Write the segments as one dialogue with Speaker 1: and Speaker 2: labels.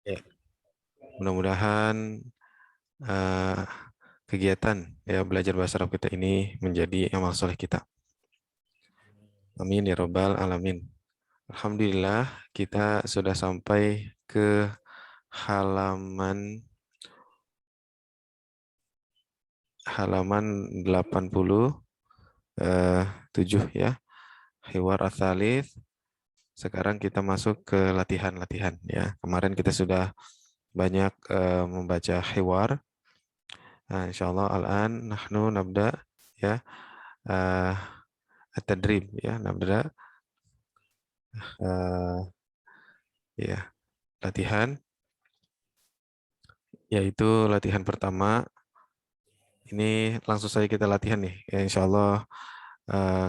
Speaker 1: Ya, mudah-mudahan eh, kegiatan ya belajar bahasa Arab kita ini menjadi amal soleh kita. Amin ya robbal alamin. Alhamdulillah kita sudah sampai ke halaman halaman 87 ya. Hiwar Atsalits. Sekarang kita masuk ke latihan-latihan ya. Kemarin kita sudah banyak membaca hiwar. Nah, insyaallah al-an nahnu nabda ya. eh, at-tadrib ya, nabda ya latihan, yaitu latihan pertama. Ini langsung saja kita latihan nih. Ya, insya Allah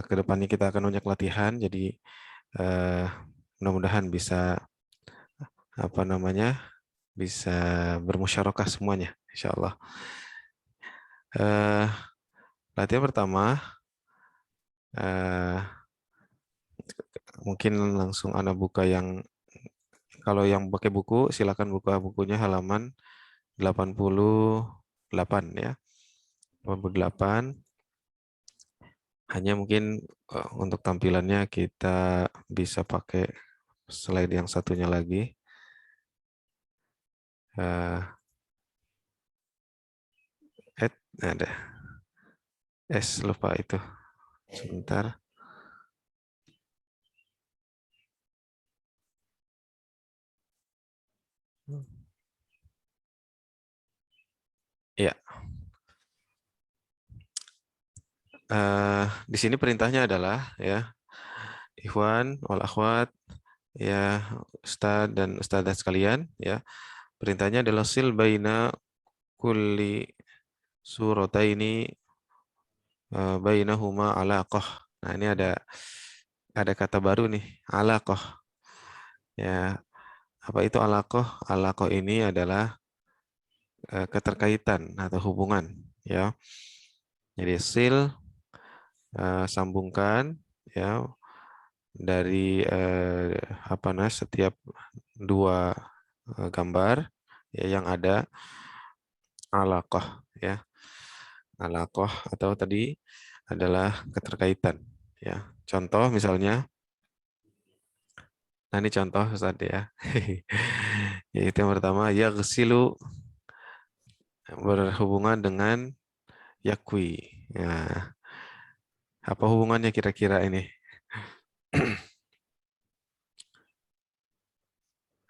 Speaker 1: ke depannya kita akan banyak latihan. Jadi eh, mudah-mudahan bisa apa namanya bisa bermusyarakah semuanya. Insya Allah. Eh, Latihan pertama eh, mungkin langsung Anda buka yang kalau yang pakai buku silakan buka bukunya halaman 88 ya. 88. Hanya mungkin untuk tampilannya kita bisa pakai slide yang satunya lagi. Ada lupa itu. Sebentar. Ya, di sini perintahnya adalah ya, Ikhwan wal akhwat ya, Ustadz dan Ustadzah sekalian ya. Perintahnya adalah sil baina kulli surataini bainahuma alaqah. Nah, ini ada kata baru nih, alaqah. Ya, apa itu alaqah? Alaqah ini adalah keterkaitan atau hubungan ya. Jadi sil sambungkan ya dari apa setiap dua gambar ya yang ada alaqah ya. Alaqah atau tadi adalah keterkaitan ya. Contoh misalnya, nah ini contoh Ustaz ya. Yaitu yang pertama yaghsilu berhubungan dengan yakwi. Ya, apa hubungannya kira-kira ini?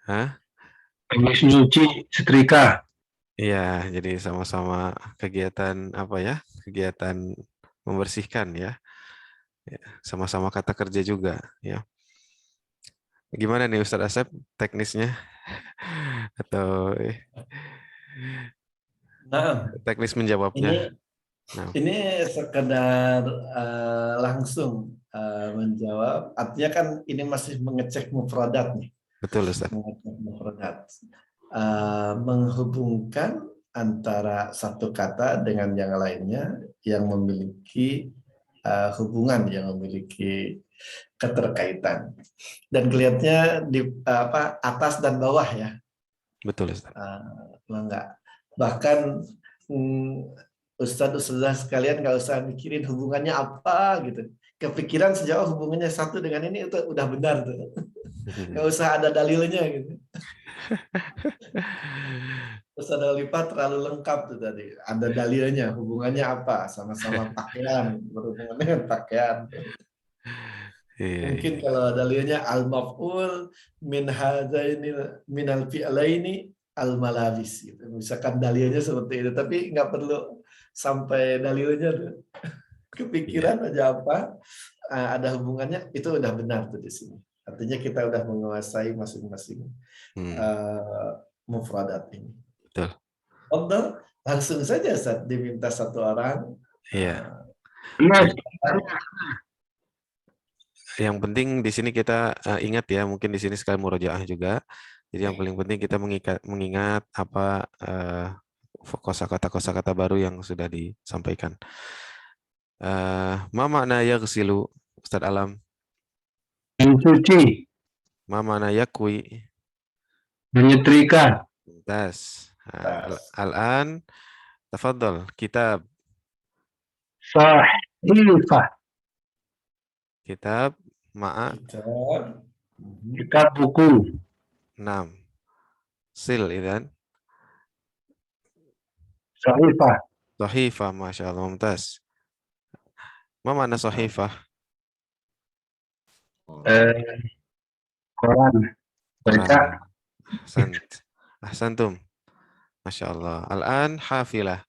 Speaker 1: Hah?
Speaker 2: Teknik nyuci setrika.
Speaker 1: Iya, jadi sama-sama kegiatan apa ya? Kegiatan membersihkan ya. Ya, sama-sama kata kerja juga ya. Gimana nih Ustadz Asep teknisnya atau
Speaker 2: Nah,
Speaker 1: teknis menjawabnya?
Speaker 2: ini
Speaker 1: Nah,
Speaker 2: ini sekedar langsung menjawab. Artinya kan ini masih mengecek mufradat nih,
Speaker 1: betul Ustadz.
Speaker 2: mengecek mufradat. Menghubungkan antara satu kata dengan yang lainnya yang memiliki hubungan, yang memiliki keterkaitan. Dan kelihatannya di atas dan bawah ya.
Speaker 1: Betul Ustadz.
Speaker 2: Enggak. Bahkan Ustadz sekalian nggak usah mikirin hubungannya apa gitu. Kepikiran sejauh hubungannya satu dengan ini itu udah benar tuh. Nggak usah ada dalilnya gitu. Terus ada lipat terlalu lengkap tuh tadi. Ada dalilnya, hubungannya apa? Sama-sama pakaian, berhubungan dengan pakaian.
Speaker 1: Iya,
Speaker 2: Mungkin
Speaker 1: iya.
Speaker 2: kalau dalilnya al-maf'ul min hadzaini min al-fi'laini al-malabis gitu. Misalkan dalilnya seperti itu, tapi nggak perlu sampai dalilnya tuh.
Speaker 1: Iya.
Speaker 2: Kepikiran aja apa ada hubungannya itu udah benar tuh di sini. Artinya kita udah menguasai masing-masing
Speaker 1: Hmm,
Speaker 2: uh, mufradat ini.
Speaker 1: betul.
Speaker 2: Contoh, langsung saja saat diminta satu orang
Speaker 1: Iya.
Speaker 2: Mas,
Speaker 1: Jadi yang penting di sini kita ingat ya, mungkin di sini sekali murojaah juga. Jadi yang paling penting kita mengingat apa kosakata baru yang sudah disampaikan. Ma makna yaghsilu Ustaz Alam?
Speaker 2: mencuci,
Speaker 1: Ma makna yakwi?
Speaker 3: menyetrika,
Speaker 1: Mumtaz. Al-an tafadhal kitab.
Speaker 3: sahifah,
Speaker 1: Kitab ma'a
Speaker 2: Kitab.
Speaker 3: kitab buku,
Speaker 1: 6. Sil idzan.
Speaker 3: sahifah,
Speaker 1: Sahifah, Masya Allah, mumtaz. Ma mana sahifah?
Speaker 3: eh, koran, baca,
Speaker 1: Quran. Ahsantum. Masya Allah. Al-an hafilah.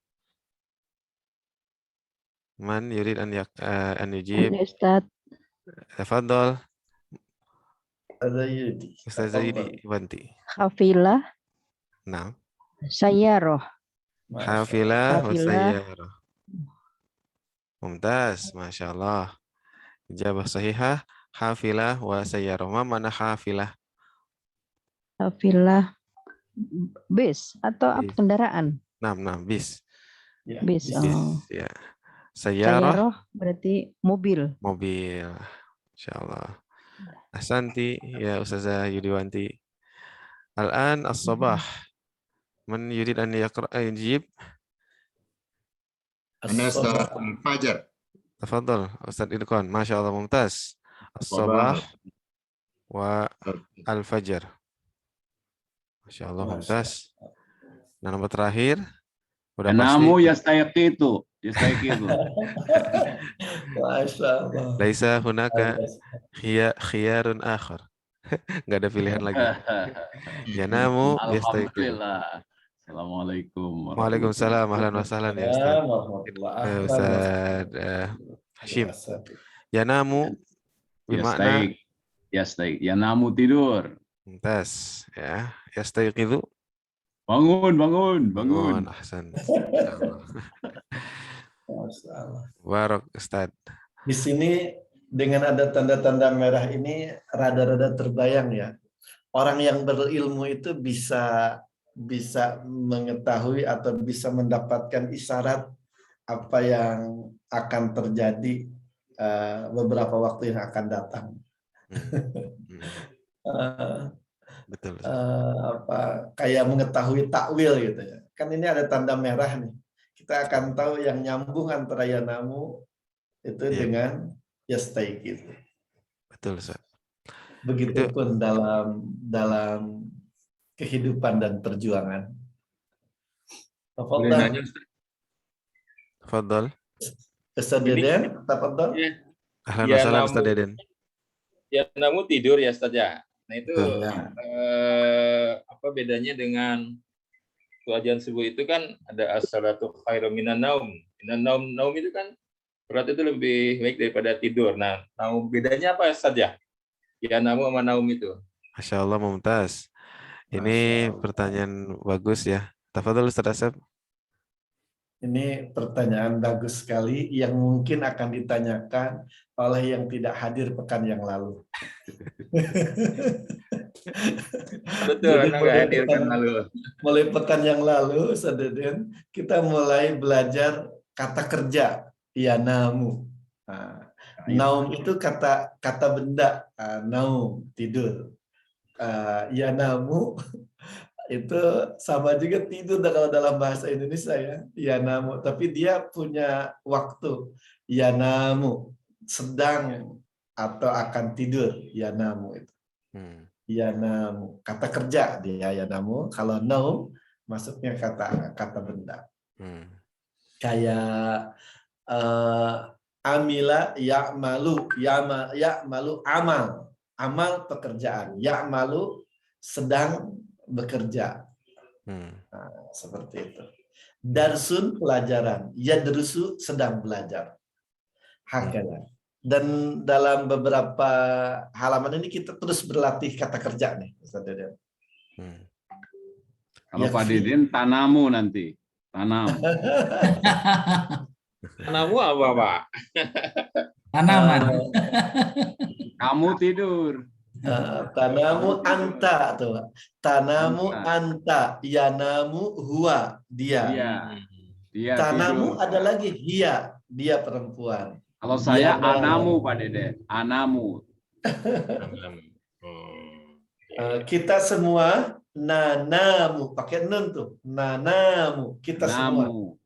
Speaker 1: Man yurid an yujib.
Speaker 4: Ustaz,
Speaker 1: Tafadhal.
Speaker 2: Ada Yudi.
Speaker 1: Ustazah Yudi Banti.
Speaker 4: hafilah,
Speaker 1: 6.
Speaker 4: sayaroh,
Speaker 1: Hafilah wa
Speaker 4: Hafilah.
Speaker 1: sayyarah. Mumtaz, Masya Allah. Ijabah sahihah. Hafilah wa sayyarah. Ma mana hafilah?
Speaker 4: hafilah, bis atau apa
Speaker 1: Bis.
Speaker 4: kendaraan?
Speaker 1: 6, bis.
Speaker 2: Ya,
Speaker 4: Bis.
Speaker 2: bis.
Speaker 1: Bis,
Speaker 4: Oh.
Speaker 1: ya. Sayyarah,
Speaker 4: Sayaroh berarti mobil.
Speaker 1: mobil. Insya Allah. Ahsanti ya Ustazah Yudiwanti. Al-an as-sabah. Man yurid an yajib.
Speaker 5: Ana Ustaz Fajar.
Speaker 1: Tafadhal Ustaz Irkon. Masya Allah, mumtaz. As-sabah wa al-fajr. Masya Allah, mumtaz. Nah, nomor terakhir. Udah
Speaker 6: Namu
Speaker 1: pasti.
Speaker 6: yastaqitu. Yastaqitu.
Speaker 2: Masya Allah.
Speaker 1: Laisa hunaka khiyarun akhar. Nggak ada pilihan lagi. Yanamu yastayqidhu.
Speaker 6: Alhamdulillah. Assalamualaikum.
Speaker 1: Waalaikumsalam. Ahlan wa sahlan ya Ustaz. Ustaz Hashim. Yanamu bermakna
Speaker 6: Yastaik. Yanamu tidur.
Speaker 1: mumtaz ya. Yastayqidhu.
Speaker 6: Bangun.
Speaker 1: Ahsan.
Speaker 2: Masya Allah.
Speaker 1: Barak Ustaz.
Speaker 2: Di sini dengan ada tanda-tanda merah ini rada-rada terbayang ya. Orang yang berilmu itu bisa mengetahui atau bisa mendapatkan isyarat apa yang akan terjadi beberapa waktu yang akan datang.
Speaker 1: Betul.
Speaker 2: Kayak mengetahui takwil gitu ya. Kan ini ada tanda merah nih. Kita akan tahu yang nyambung antara yanamu itu dengan yastayqidhu.
Speaker 1: Betul, Ustaz.
Speaker 2: Begitupun dalam kehidupan dan perjuangan.
Speaker 1: Tafadhal.
Speaker 2: Ustaz Deden, tafadhal.
Speaker 1: Ahlan wa sahlan Ustaz Deden.
Speaker 7: Ya, namun tidur ya Ustaz ya. Nah itu
Speaker 2: Ya.
Speaker 7: apa bedanya dengan ajan subuh itu kan ada as-salatu khairum minan naum. Naum itu kan berarti itu lebih baik daripada tidur. Nah, naum bedanya apa Ustaz ya? Ya naum sama naum itu.
Speaker 1: Masya Allah, mumtaz. Ini pertanyaan bagus ya. Tafadhal Ustaz Asep.
Speaker 2: Ini pertanyaan bagus sekali yang mungkin akan ditanyakan oleh yang tidak hadir pekan yang lalu.
Speaker 7: Betul,
Speaker 2: Jadi mulai pekan yang lalu, Ustaz Deden, kita mulai belajar kata kerja, yanamu. Naum itu kata benda, naum, tidur. Yanamu itu sama juga tidur kalau dalam bahasa Indonesia ya, yanamu. Tapi dia punya waktu, yanamu, sedang atau akan tidur, yanamu itu. Yanamu, kata kerja dia yanamu. Kalau naum masuknya kata benda. Kayak amila ya'malu, ya'malu amal pekerjaan, ya'malu sedang bekerja. Nah, seperti itu. Darsun pelajaran, yadrusu sedang belajar. Hakala. Dan dalam beberapa halaman ini kita terus berlatih kata kerja nih, Ustaz Deden.
Speaker 6: Kalau Pak Deden tanamu nanti. Tanam.
Speaker 7: Tanamu apa, Pak?
Speaker 8: Tanaman.
Speaker 6: Kamu tidur.
Speaker 2: Tanamu anta tuh. Tanamu anta, yanamu huwa, dia.
Speaker 6: Dia
Speaker 2: Tanamu
Speaker 6: tidur.
Speaker 2: ada lagi dia perempuan.
Speaker 6: Kalau saya anamu Pak Dede, anamu.
Speaker 2: Kita semua nanamu, pakai nun tuh. Nanamu, kita semua.
Speaker 6: Namu.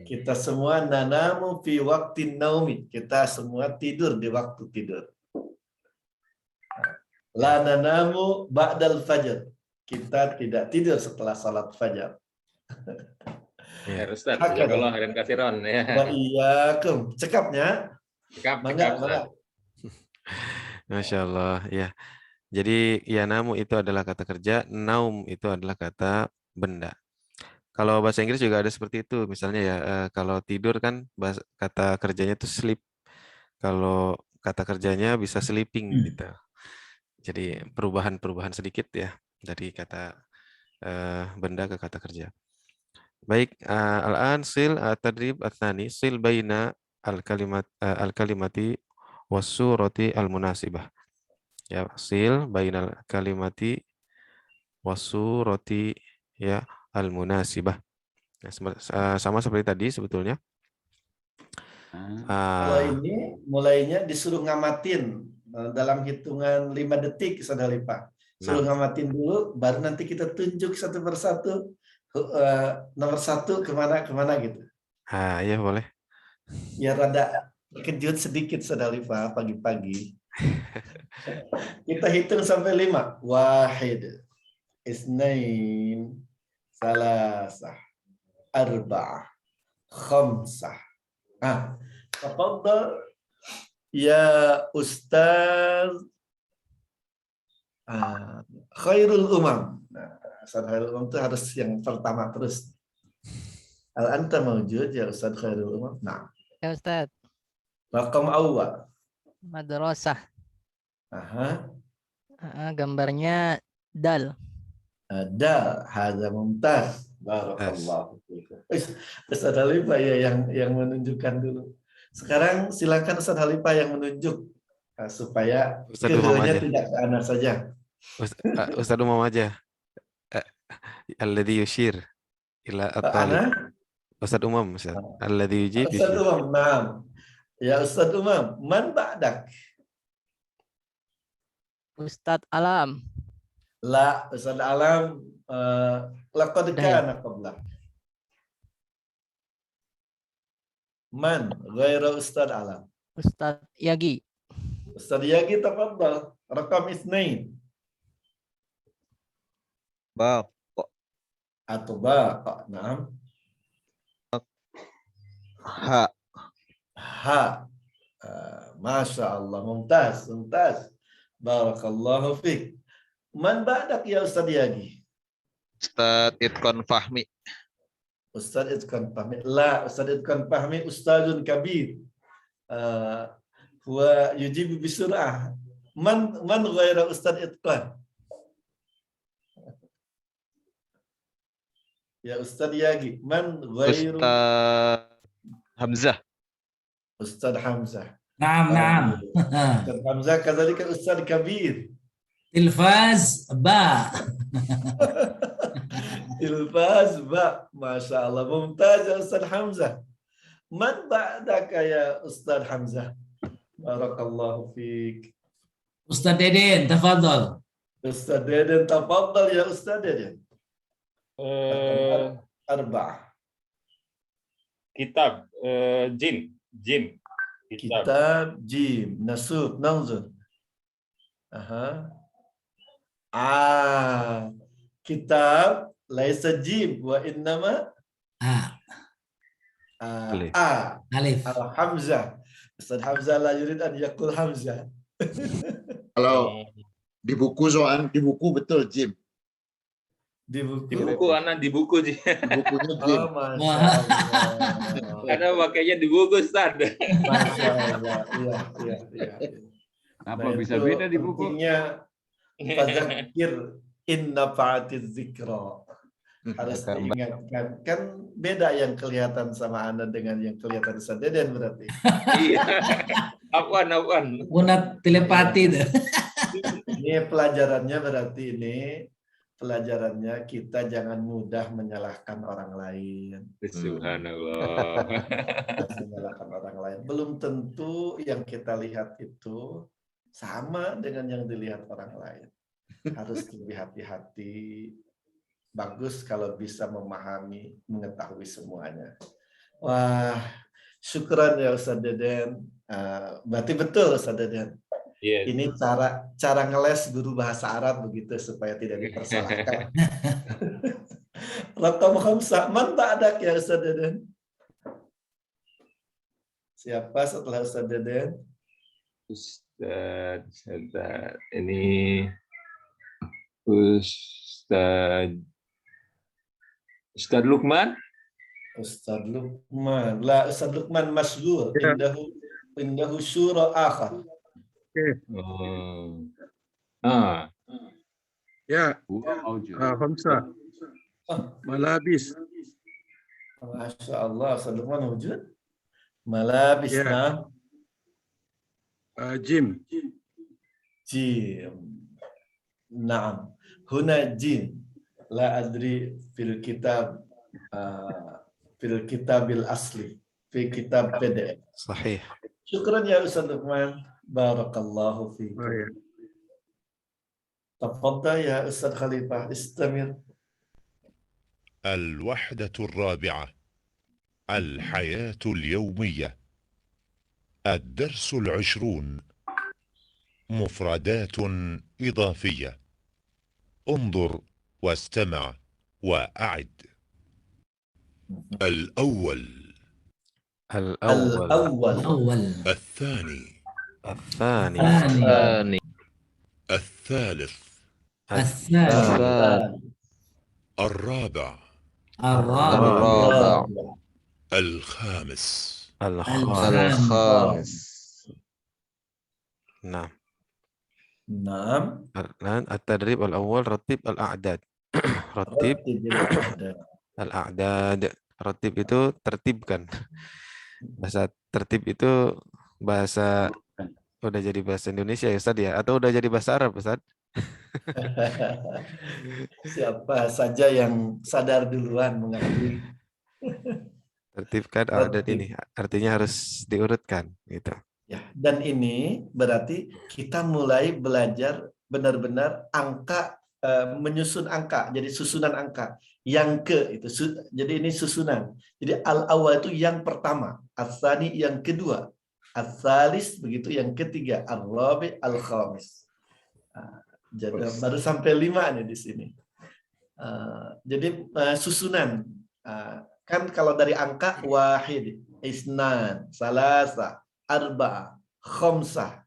Speaker 2: Kita semua nanamu fi waktin naumi. Kita semua tidur di waktu tidur. La nanamu ba'dal fajar. Kita tidak tidur setelah salat fajar.
Speaker 7: Ya, Ustaz,
Speaker 2: Hak ada.
Speaker 7: jazakallah khairan katsiran ya.
Speaker 2: Wa iyyakum. Cekapnya.
Speaker 7: Cekap,
Speaker 2: Mangga,
Speaker 7: cekap, Ustaz.
Speaker 1: Masya Allah, ya. Jadi yanamu itu adalah kata kerja, naum itu adalah kata benda. Kalau bahasa Inggris juga ada seperti itu, misalnya ya, kalau tidur kan kata kerjanya itu sleep. Kalau kata kerjanya bisa sleeping gitu. Jadi perubahan sedikit ya dari kata benda ke kata kerja. Baik, al-an sil tadrib ats-tsani sil baina al-kalimati was-surati al-munasibah. Ya, sil bainal kalimati was-surati ya al-munasibah. Ya, sama seperti tadi sebetulnya.
Speaker 2: Kalau ini mulainya disuruh ngamatin dalam hitungan 5 detik, Saudara Lipa. Suruh ngamatin dulu, baru nanti kita tunjuk satu persatu nomor 1 kemana gitu.
Speaker 1: Ya boleh.
Speaker 2: Ya rada kejut sedikit, Saudara Lipa, pagi-pagi. Kita hitung sampai 5. Wahid, isnain, salasah, arba'ah, khamsah. Tafadhal ya Ustaz Khairul Umam. Ustaz Khairul Umam itu harus yang pertama terus. Al-anta mawjud ya Ustaz Khairul Umam? Nah.
Speaker 9: Ya Ustaz.
Speaker 2: Raqam awal.
Speaker 9: Madrasah.
Speaker 2: Gambarnya dal. Dal, hadza mumtaz. Barakallahu fiikum. Ustaz Halifah ya yang menunjukkan dulu. Sekarang silakan Ustaz Halifah yang menunjuk supaya keduanya tidak ke anak saja.
Speaker 1: Ustaz Umam aja. Alladhi yushir ila at-talib. Ustaz Umam, Ustaz. Alladhi yujib.
Speaker 2: Ustaz Umam, naam. Ya Ustaz Umam, man ba'dak?
Speaker 9: Ustaz Alam.
Speaker 2: La, Ustaz Alam laqad kana qabla. Man ghaira Ustaz Alam?
Speaker 9: Ustaz Yagi.
Speaker 2: Ustaz Yagi tafadhal. Raqam 2.
Speaker 10: Baq.
Speaker 2: Atau baqa, naam.
Speaker 10: Ha.
Speaker 2: Ha. Masya Allah, mumtaz, mumtaz. Barakallahu fiik. Man ba'dak ya Ustaz Yagi?
Speaker 10: Ustaz Itqan Fahmi.
Speaker 2: Ustaz Itqan Fahmi. La, Ustaz Itqan Fahmi ustazun kabir. Huwa yujibu bisur'ah. Man ghaira Ustaz Itqan? Ya Ustaz Yagi, man ghairu
Speaker 10: Ustaz Hamzah.
Speaker 2: Ustaz Hamzah.
Speaker 8: Naam.
Speaker 2: Ustaz Hamzah kadzalika Ustaz Kabir.
Speaker 8: Tilfaz ba.
Speaker 2: Tilfaz ba. Masya Allah. Mumtaz ya Ustaz Hamzah. Man ba'daka ya Ustaz Hamzah? Barakallahu fiik.
Speaker 8: Ustaz Deden, tafadhal.
Speaker 2: Ustaz Deden, tafadhal ya Ustaz Deden. Arba'ah.
Speaker 7: Kitab, jim.
Speaker 2: Kitab, jim. Nasub, nanzur. Kitab, laisa jim, wa innama
Speaker 8: Alif.
Speaker 2: Hamzah. Ustaz Hamzah la yurid an yaqul Hamzah.
Speaker 5: Kalau di buku betul Jim.
Speaker 2: Di buku.
Speaker 7: Di buku sih.
Speaker 5: Di bukunya Jim.
Speaker 2: Oh, Masya Allah.
Speaker 7: Karena makanya di buku Ustaz.
Speaker 2: Masya Allah. Iya.
Speaker 6: Apa bisa beda di buku?
Speaker 2: Pentingnya fadzakir in nafa'atiz zikra. Harus diingatkan. Kan beda yang kelihatan sama Anda dengan yang kelihatan Ustaz Deden berarti.
Speaker 7: Iya. Apaan.
Speaker 8: Unat telepati itu.
Speaker 2: Ini pelajarannya berarti pelajarannya kita jangan mudah menyalahkan orang lain.
Speaker 7: Subhanallah.
Speaker 2: Menyalahkan orang lain. Belum tentu yang kita lihat itu sama dengan yang dilihat orang lain. harus lebih hati-hati. Bagus kalau bisa memahami, mengetahui semuanya. Wah, syukran ya Ustaz Deden. Berarti betul Ustaz Deden.
Speaker 7: Yes.
Speaker 2: Ini cara ngeles guru bahasa Arab begitu supaya tidak dipersalahkan. Rakam khamsah, man ba'dak ya Ustaz Deden? Siapa setelah Ustaz Deden?
Speaker 7: Ustaz, ini Ustaz Lukman.
Speaker 2: Ustaz Lukman. La, Ustaz Lukman masyghul. Indahu syura akhar.
Speaker 3: Ya,
Speaker 6: موجود.
Speaker 3: Hamzah. Malabis.
Speaker 2: Masya Allah, Ustaz Lukman wujud. Malabis,
Speaker 3: Ya.
Speaker 2: nah.
Speaker 3: Jim.
Speaker 2: Jim. Naam. Huna jim. La adri fil kitab bil asli. Fil kitab PDF.
Speaker 1: Sahih.
Speaker 2: Syukran ya Ustaz Lukman. Barakallahu fiikum.
Speaker 3: Oh, ya.
Speaker 2: Tafadhal ya Ustaz Khalifah. Istamir.
Speaker 11: الوحدة الرابعة الحياة اليومية الدرس 20 مفردات إضافية انظر واستمع وأعد الأول
Speaker 8: الأول
Speaker 11: الثاني
Speaker 1: الثاني
Speaker 8: الثاني
Speaker 11: الثالث
Speaker 8: الثالث
Speaker 11: الرابع
Speaker 8: الرابع
Speaker 11: الخامس
Speaker 8: الخامس
Speaker 1: نعم.
Speaker 2: Naam.
Speaker 1: الآن التدريب الأول رتب الأعداد. رتب الأعداد. Rotib itu tertibkan. Bahasa tertib itu bahasa udah jadi bahasa Indonesia ya Ustaz ya? Atau udah jadi bahasa Arab Ustaz?
Speaker 2: Siapa saja yang sadar duluan mengakui.
Speaker 1: Tertibkan adat ini. Artinya harus diurutkan gitu.
Speaker 2: Ya, dan ini berarti kita mulai belajar benar-benar angka, menyusun angka, jadi susunan angka. Yang ke itu, jadi ini susunan. Jadi al-awwal itu yang pertama, as-tsani yang kedua, as-tsalis begitu yang ketiga, ar-rabi, al-khamis. Jadi baru sampai 5 nih di sini. Jadi susunan. Kan kalau dari angka wahid, isnan, salasa, arba, khamsah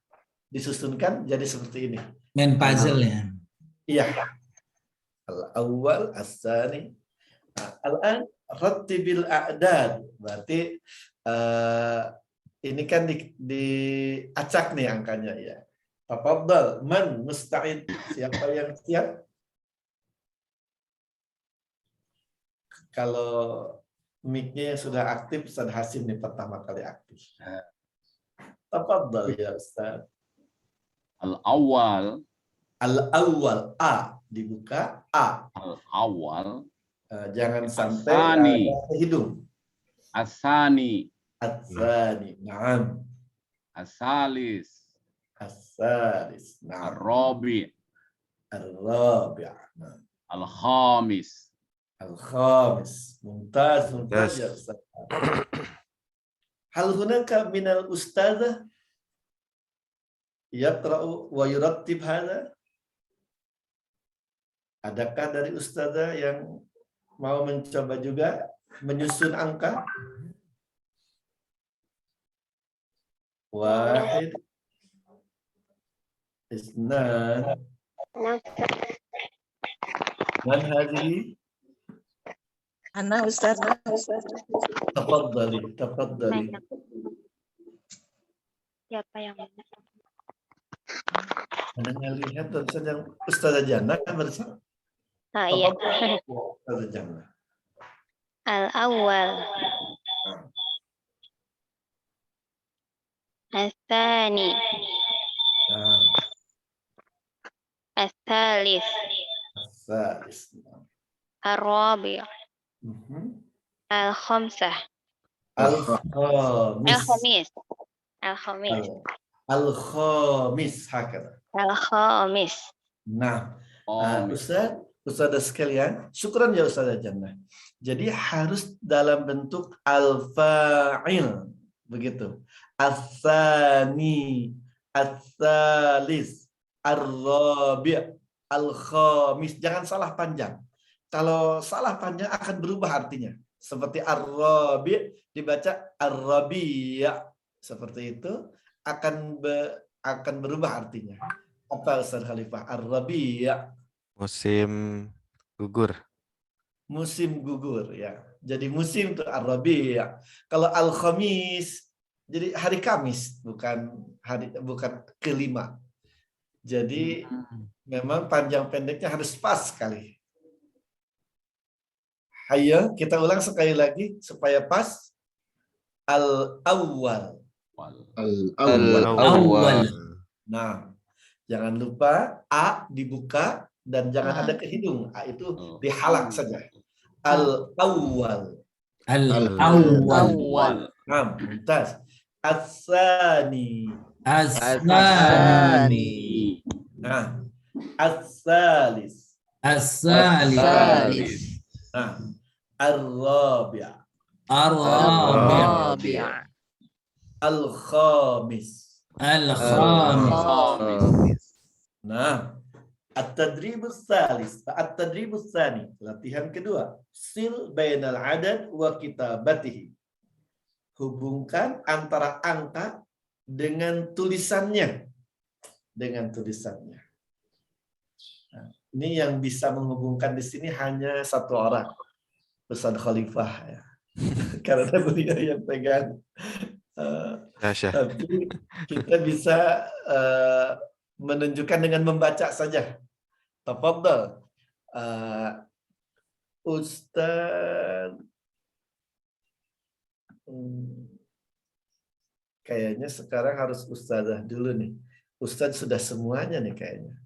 Speaker 2: disusunkan jadi seperti ini.
Speaker 8: Main puzzle ya.
Speaker 2: Iya. Al-awwal, as-tsani. Al-an rattibil a'dad. Berarti ini kan diacak nih angkanya ya. Tafadhal, man musta'id? Siapa yang siap? Kalau mic-nya sudah aktif, Ustaz Hasim nih pertama kali aktif. Tafadhal ya Ustaz.
Speaker 6: Al-awwal.
Speaker 2: Al-awwal, A dibuka, A.
Speaker 6: Al-awwal.
Speaker 2: Jangan sampai hidung.
Speaker 6: Asani.
Speaker 2: As-tsani, na'am.
Speaker 6: Asalis.
Speaker 2: As-salis, na'am.
Speaker 6: Ar-rabi.
Speaker 2: Ar-rabi', na'am.
Speaker 6: Al-khamis.
Speaker 2: Al-khamis. Mumtaz, mumtaz ya Ustaz. Hal hunaka minal ustadzah yaqra'u wa yurattib hadha? Adakah dari ustadzah yang mau mencoba juga menyusun angka? Wahid, isnan, man hadhihi?
Speaker 12: Ana Ustaz.
Speaker 2: Tafadhali, tafadhali.
Speaker 12: Siapa yang mana?
Speaker 2: Anda lihat tulisan yang Ustazah Jannah kan barusan?
Speaker 12: Iya.
Speaker 2: Ustazah Jannah.
Speaker 12: Al-awwal. Al-thani. Al-thalith.
Speaker 2: Al-thalith.
Speaker 12: Al-rabi'. Al-khamsah.
Speaker 2: Al-khamis.
Speaker 12: Al-khamis.
Speaker 2: Al-khamis hakada.
Speaker 12: Al-khamis.
Speaker 2: Nah,
Speaker 6: Khamis.
Speaker 2: Ustazah sekalian, syukran ya Ustazah Jannah. Jadi harus dalam bentuk al-fa'il, begitu. As-sani, as-salis, ar-rabi', al-khamis. Jangan salah panjang. Kalau salah panjang akan berubah artinya. Seperti ar-rabi' dibaca ar-rabi'. Seperti itu akan berubah artinya. Apa Ustaz Khalifah? Ar-rabi'.
Speaker 1: Musim gugur.
Speaker 2: Musim gugur ya. Jadi musim itu ar-rabi'. Kalau al-khamis jadi hari Kamis, bukan kelima. Jadi memang panjang pendeknya harus pas sekali. Ayo kita ulang sekali lagi supaya pas. Al-awwal.
Speaker 10: Al-awwal.
Speaker 2: Nah, jangan lupa A dibuka dan jangan ada ke hidung. A itu dihalak saja. Al-awwal.
Speaker 8: Al-awwal.
Speaker 2: Nah, mumtaz. As-sani.
Speaker 8: As-sani.
Speaker 2: Nah, as-salis.
Speaker 8: As-salis.
Speaker 2: Nah, ar-rabi'.
Speaker 8: Ar-rabi'.
Speaker 2: Al-khamis.
Speaker 8: Al-khamis.
Speaker 2: Nah, at-tadribus salis, at-tadribus tsani, latihan kedua. Sil bainal adad wa kitabatihi. Hubungkan antara angka dengan tulisannya. Dengan tulisannya. Nah, ini yang bisa menghubungkan di sini hanya satu orang, Ustaz Khalifah ya. Karena beliau yang pegang. Tapi kita bisa menunjukkan dengan membaca saja. Tafadhal. Ustaz, kayaknya sekarang harus Ustazah dulu nih. Ustaz sudah semuanya nih kayaknya.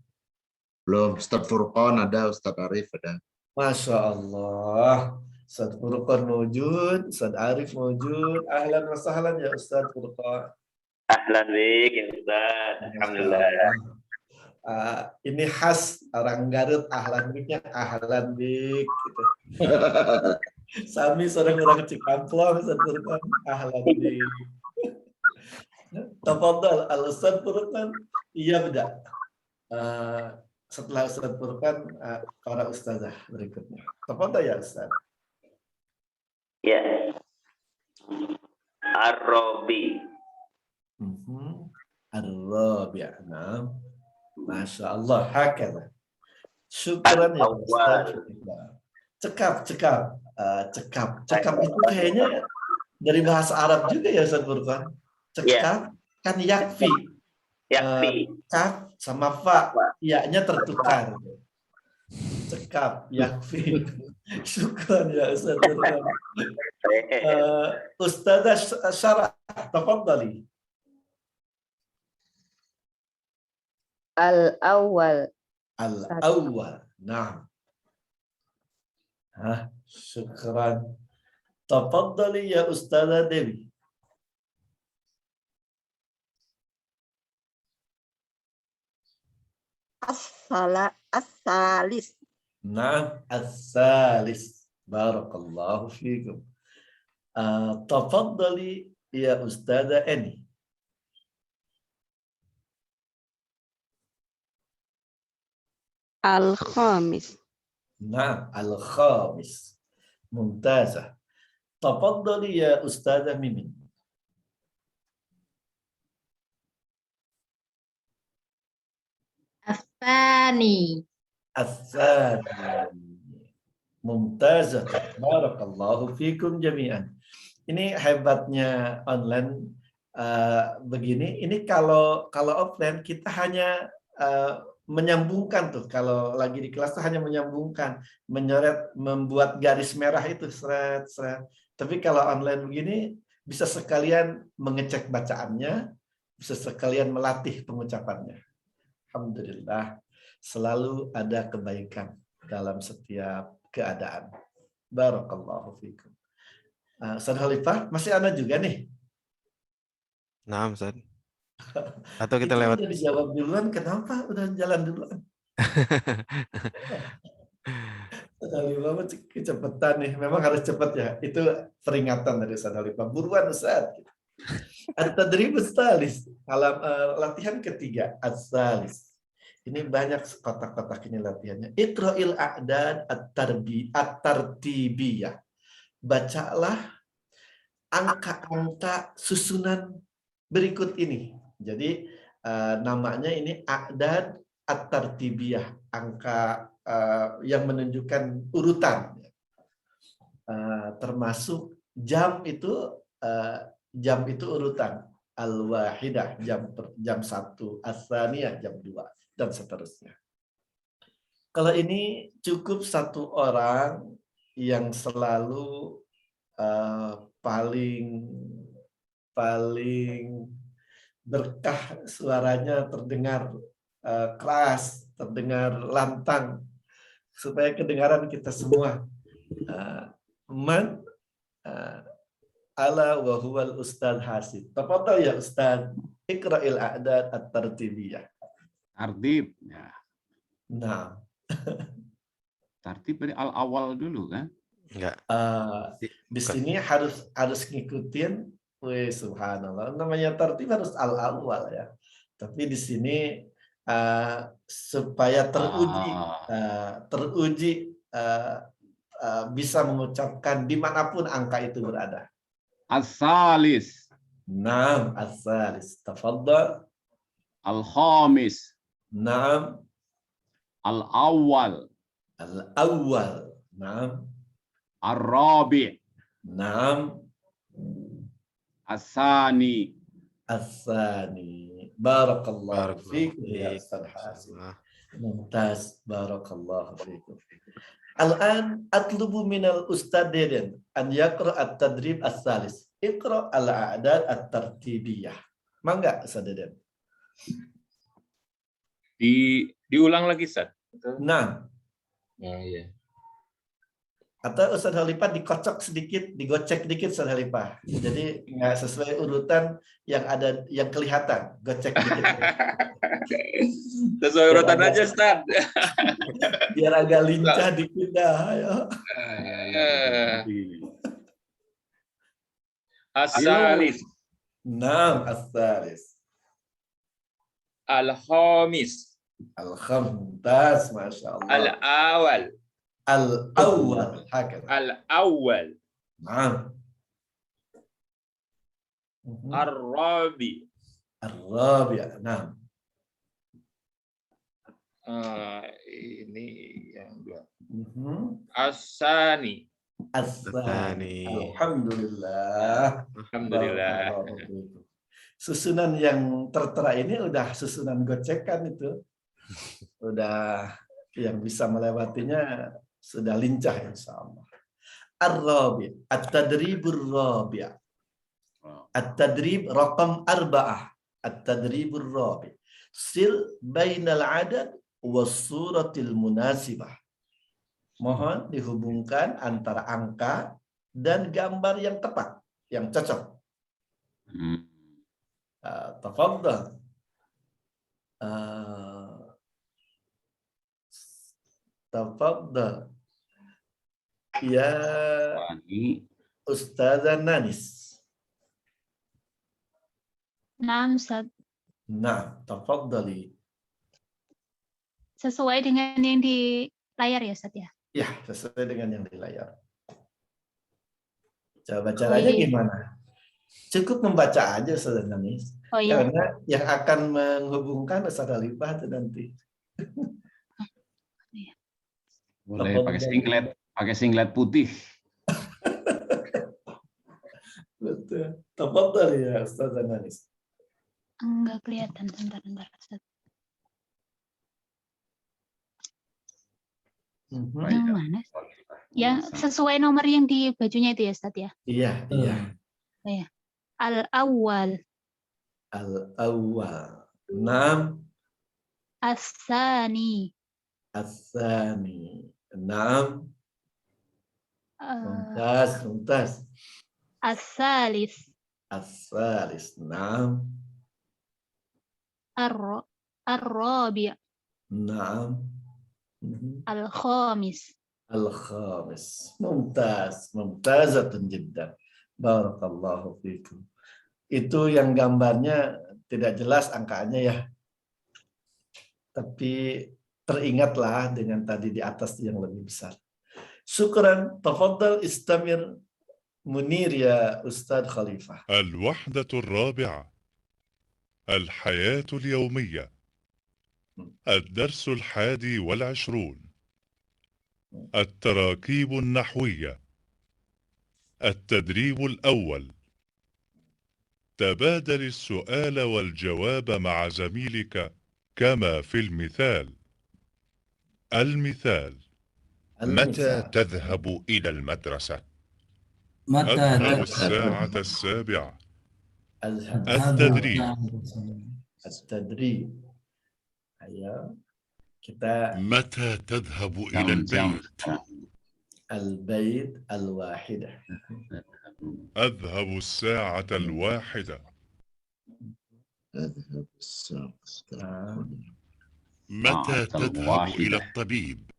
Speaker 5: Belum, Ustaz Furqan ada, Ustaz Arif ada.
Speaker 2: Masya Allah. Ustaz Furqan mawjud, Ustaz Arif mawjud. Ahlan wa sahlan ya Ustaz Furqan.
Speaker 7: Ahlan bik, Ustaz. Alhamdulillah.
Speaker 2: Ini khas orang Garut, ahlan biknya ahlan bik gitu. Sami seorang orang Cikamplong, Ustaz Furqan, ahlan bik. Tafadhal al-Ustaz Furqan, iya beda. Setelah Ustaz Furqan, para ustazah berikutnya. Tafadhal ya Ustaz.
Speaker 7: Ya. Ar-rabi.
Speaker 2: Ar-rabi'. Nah. Masya Allah. Hakala. Syukran ya Ustaz. Cekap. Cekap itu kayaknya dari bahasa Arab juga ya Ustaz Furqan. Cekap kan yakfi. Kaf sama fa. Ya-nya tertukar. Cekap, yakfi. Syukran ya Ustaz Furqan. Ustazah Syarah, tafadhali.
Speaker 4: Al-awwal.
Speaker 2: Al-awwal. Nah. Syukran. Tafadhali ya Ustazah Dewi.
Speaker 4: As-salis.
Speaker 2: Nah, as-salis. Barakallahu fiikum. Tafadhali ya Ustazah Eni.
Speaker 4: Al-khamis.
Speaker 2: Nah, al-khamis. Mumtazah. Tafadhali ya Ustazah Mimin.
Speaker 4: As-sani.
Speaker 2: As-sani. Mumtazah. Barakallahu fikum jami'an. Ini hebatnya online begini. Ini kalau offline kita hanya menyambungkan tuh. Kalau lagi di kelas tuh hanya menyambungkan, menyoret, membuat garis merah itu seret. Tapi kalau online begini bisa sekalian mengecek bacaannya, bisa sekalian melatih pengucapannya. Alhamdulillah, selalu ada kebaikan dalam setiap keadaan. Barakallahu fikum. Ustaz Khalifah, masih ada juga nih?
Speaker 1: Nah, Ustaz. Atau kita lewat.
Speaker 2: Udah dijawab duluan, kenapa udah jalan duluan? Ustaz Halifah mah kecepatan nih. Memang harus cepat ya. Itu peringatan dari Ustaz Halifah. Buruan Ustaz. At-tadribus tsalis. Latihan ketiga. At-tsalis. Ini banyak kotak-kotak ini latihannya. Iqra'il a'dad at-tartibiyah. Bacalah angka-angka susunan berikut ini. Jadi namanya ini a'dad at-tartibiyah, angka yang menunjukkan urutan. Termasuk jam itu urutan. Al-wahidah jam 1, as-tsaniyah jam 2 dan seterusnya. Kalau ini cukup satu orang yang selalu paling berkah, suaranya terdengar keras, terdengar lantang, supaya kedengaran kita semua. Man ala wa huwal Ustaz Hasib. Tafadhal ya Ustaz, iqra'il a'dad at-tartibiyah.
Speaker 6: Tartib. Ya.
Speaker 2: Nah,
Speaker 6: Tartib dari al-awal dulu kan?
Speaker 1: Enggak.
Speaker 2: di sini harus ngikutin. Wih, subhanallah. Namanya tartib harus al-awal ya. Tapi di sini supaya teruji bisa mengucapkan dimanapun angka itu berada.
Speaker 6: As-salis.
Speaker 2: Naam, as-salis. Tafadhal.
Speaker 6: Al-khamis.
Speaker 2: Naam.
Speaker 6: Al-awwal.
Speaker 2: Al-awwal. Naam.
Speaker 6: Ar-rabi'.
Speaker 2: Naam.
Speaker 6: As-sani.
Speaker 2: As-sani. Barakallahu fiikum ya Ustaz Hasib. Mumtaz. Barakallahu fiikum. Al-an atlubu minal Ustaz Deden an yaqra at-tadrib as-salis. Iqra al-a'dad at-tartibiyah. Mangga Ustaz Deden.
Speaker 7: Diulang lagi, Ustaz.
Speaker 2: Nah.
Speaker 7: Oh, iya.
Speaker 2: Atau Ustaz Halifah dikocok sedikit, digocek dikit Ustaz Halifah. Jadi nggak sesuai urutan yang ada, yang kelihatan. Gocek dikit.
Speaker 7: Sesuai urutan aja, Ustaz.
Speaker 2: Biar agak lincah dikit dah. Ayo.
Speaker 7: As-salis.
Speaker 2: Naam, as-salis.
Speaker 7: Al-khamis.
Speaker 2: Al-khamtas, Masya Allah.
Speaker 7: Al-awal.
Speaker 2: Al-awwal.
Speaker 7: Al-awwal.
Speaker 2: Naam.
Speaker 7: Ar-rabi.
Speaker 2: Ar-rabi. Naam.
Speaker 7: Ini yang dua.
Speaker 2: Mhm.
Speaker 7: As-sani.
Speaker 2: As-sani. Alhamdulillah.
Speaker 7: Alhamdulillah.
Speaker 2: Susunan yang tertera ini udah susunan gocekan itu. Udah yang bisa melewatinya sudah lincah insyaallah. Ar-rabi, at-tadribur rabi'. At-tadrib raqam 4. At-tadribur rabi'. Sil bainal adad was suratil munasibah. Mohon dihubungkan antara angka dan gambar yang tepat, yang cocok. Tafadhal. Tafadhal. Ya Ustazah Nanis.
Speaker 13: Naam, Ustaz.
Speaker 2: Nah, tafadhali.
Speaker 13: Sesuai dengan yang di layar ya, Ustaz ya?
Speaker 2: Ya, sesuai dengan yang di layar. Coba caranya gimana? Cukup membaca aja Ustazah Nanis.
Speaker 13: Oh iya.
Speaker 2: Karena yang akan menghubungkan Ustaz Halifah itu nanti.
Speaker 6: Boleh pakai singlet putih.
Speaker 2: Betul. Tafadhal ya Ustazah Nanis.
Speaker 13: Enggak kelihatan, bentar, Ustaz. Yang mana? Ya, sesuai nomor yang di bajunya itu ya, Ustaz ya?
Speaker 2: Iya, iya.
Speaker 13: Ya. Al-awwal.
Speaker 2: Al-awwal. Naam.
Speaker 13: As-sani.
Speaker 2: As-sani. Naam. Mumtaz, mumtaz.
Speaker 13: As-salis.
Speaker 2: As-salis. Naam.
Speaker 13: Ar-rabi'.
Speaker 2: Naam.
Speaker 13: Al-khamis.
Speaker 2: Al-khamis. Mumtaz. Mumtazatun jiddan. Barakallahu fikum. Itu yang gambarnya tidak jelas angkanya ya. Tapi teringatlah dengan tadi di atas yang lebih besar. Syukran. Tafadhal istamir Munir ya Ustadz Khalifah.
Speaker 11: الوحدة الرابعة الحياة اليومية الدرس 21 التراكيب النحوية التدريب الأول تبادل السؤال والجواب مع زميلك كما في المثال. المثال: متى تذهب إلى المدرسة؟ أذهب الساعة 7. التدريب.
Speaker 2: Ayo, kita
Speaker 11: متى تذهب إلى البيت؟
Speaker 2: البيت الواحدة.
Speaker 11: أذهب الساعة 1.
Speaker 5: أذهب الساعة.
Speaker 11: متى تذهب إلى الطبيب؟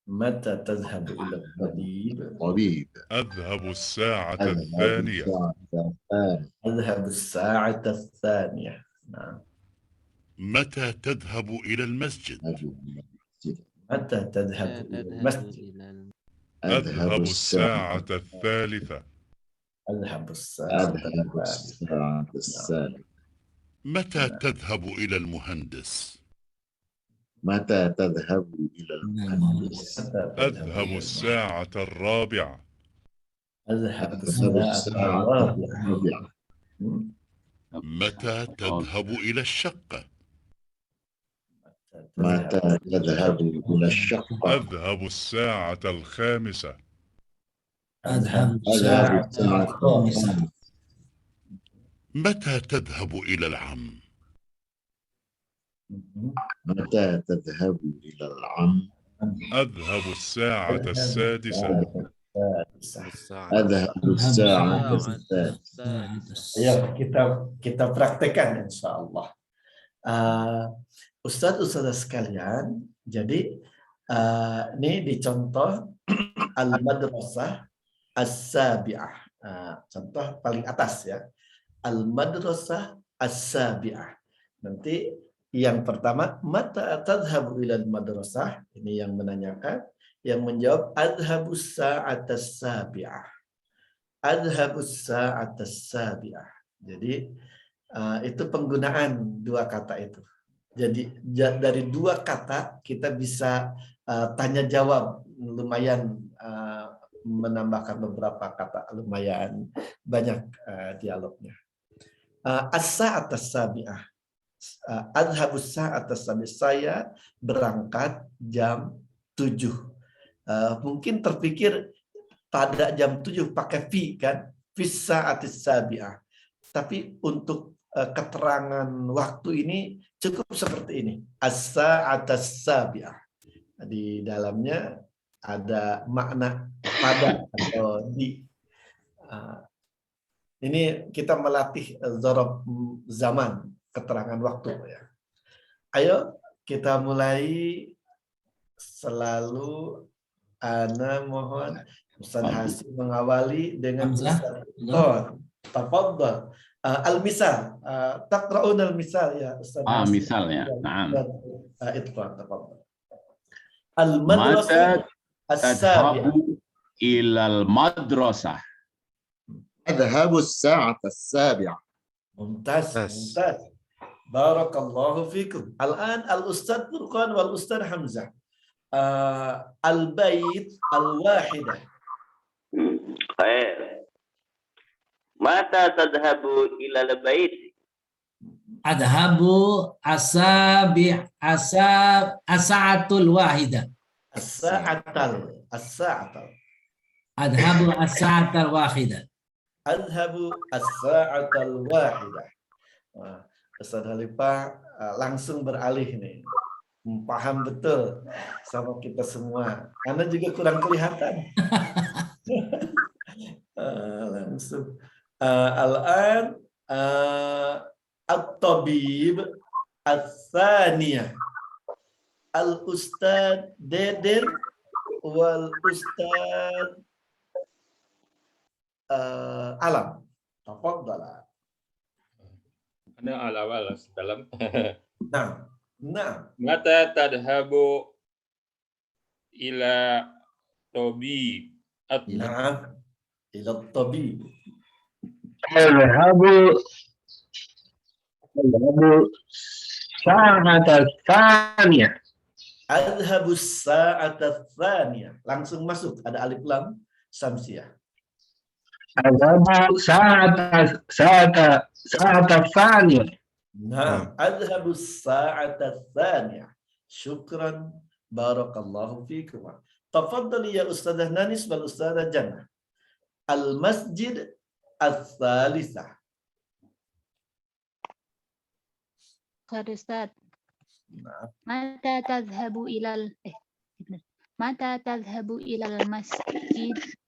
Speaker 2: متى تذهب إلى الطبيب؟
Speaker 5: طبيب.
Speaker 11: أذهب الساعة 2.
Speaker 2: أذهب الساعة 2. نعم.
Speaker 11: متى تذهب إلى المسجد؟
Speaker 2: متى تذهب إلى المسجد؟
Speaker 11: أذهب الساعة 3.
Speaker 2: أذهب الساعة
Speaker 5: 3.
Speaker 11: متى تذهب إلى المهندس؟
Speaker 5: متى تذهب إلى المهندس؟
Speaker 11: أذهب الساعة 4.
Speaker 2: أذهب الساعة 4.
Speaker 11: متى تذهب إلى الشقة؟
Speaker 5: متى تذهب إلى الشقة؟
Speaker 11: أذهب الساعة 5.
Speaker 2: أذهب
Speaker 5: الساعة
Speaker 2: 5.
Speaker 11: متى تذهب إلى العم؟
Speaker 5: متى تذهب إلى العم؟
Speaker 11: أذهب الساعة 6.
Speaker 5: أذهب الساعة 6.
Speaker 2: Ya, kita praktekkan insya Allah. Ustadz sekalian, jadi ini dicontoh al-madrasah as-sabi'ah. Contoh paling atas ya. Al-madrasah as-sabi'ah. Nanti yang pertama, mata tadhhabu ilal madrasah. Ini yang menanyakan. Yang menjawab, adhabus sa'atas sabi'ah. Adhabus sa'atas sabi'ah. Jadi itu penggunaan dua kata itu. Jadi dari dua kata kita bisa tanya jawab, lumayan menambahkan beberapa kata, lumayan banyak dialognya. As-sa'atas sabi'ah. Adhabus sa'atas sabi'ah. Saya berangkat jam 7. Mungkin terpikir pada jam 7 pakai fi kan, fis sa'atis sabi'ah. Tapi untuk keterangan waktu ini cukup seperti ini. As-sa'atas sabi'ah. Di dalamnya ada makna pada atau di. Ini kita melatih dzaraf zaman, keterangan waktu ya. Ayo kita mulai. Selalu ana mohon Ustaz Hasim mengawali dengan Ustaz Ridwan. Tafadhal. Al-misal. Taqra'un al-misal ya Ustaz Hasim.
Speaker 6: Misal ya. Naam.
Speaker 2: Itqan, tafadhal. Al-madrasah as-sabi'ah.
Speaker 6: Ilal madrasah.
Speaker 5: أذهب الساعة 7.
Speaker 2: ممتاز ممتاز. بارك الله فيكم. الآن الأستاذ فرقان والأستاذ حمزة. البيت الواحدة.
Speaker 14: خير. متى تذهب إلى البيت؟
Speaker 8: أذهب الساعة الواحدة.
Speaker 2: الساعة.
Speaker 8: أذهب الساعة الواحدة.
Speaker 2: أذهب الساعة الواحدة. Ustaz Khalifah langsung beralih nih. Paham betul sama kita semua. Karena juga kurang kelihatan. Langsung. Al-an at-tabib ats-tsaniyah. Al-Ustad Deden wal Ustad Alam. Tafadhal.
Speaker 7: Ada al-awal dalam.
Speaker 2: Nah.
Speaker 7: Mata tadhabu ila tabib.
Speaker 2: Nah. Ila tabib.
Speaker 3: Adhabu sa'ata tsaniyah.
Speaker 2: Adhabu sa'ata tsaniyah. Langsung masuk. Ada alif lam samsiyah.
Speaker 3: Adhabu sa'ata tsaniyah.
Speaker 2: Nah, adhabu sa'ata tsaniyah. Syukran, barakallahu fikum. Tafadhali ya Ustadzah Nanis wal Ustadzah Jannah. Al-Masjid al-Thalithah.
Speaker 13: Ustaz.
Speaker 2: Nah.
Speaker 13: Mata tadhhabu ilal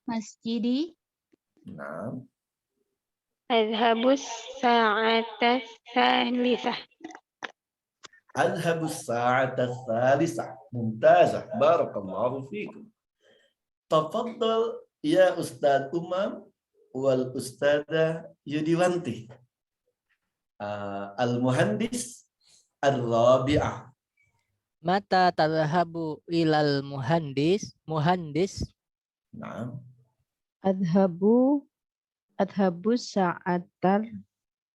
Speaker 13: masjidi?
Speaker 2: Nah.
Speaker 12: Adhabu sa'ata tsalitsah.
Speaker 2: Adhabu sa'ata tsalitsah. Mumtazah. Barakallahu fikum. Tafaddal ya Ustaz Umam wal Ustadzah Yudiwanti. Al-Muhandis Ar-Rabi'ah.
Speaker 9: Mata tadhabu ilal muhandis?
Speaker 2: Nah.
Speaker 4: Adhabu sa'atar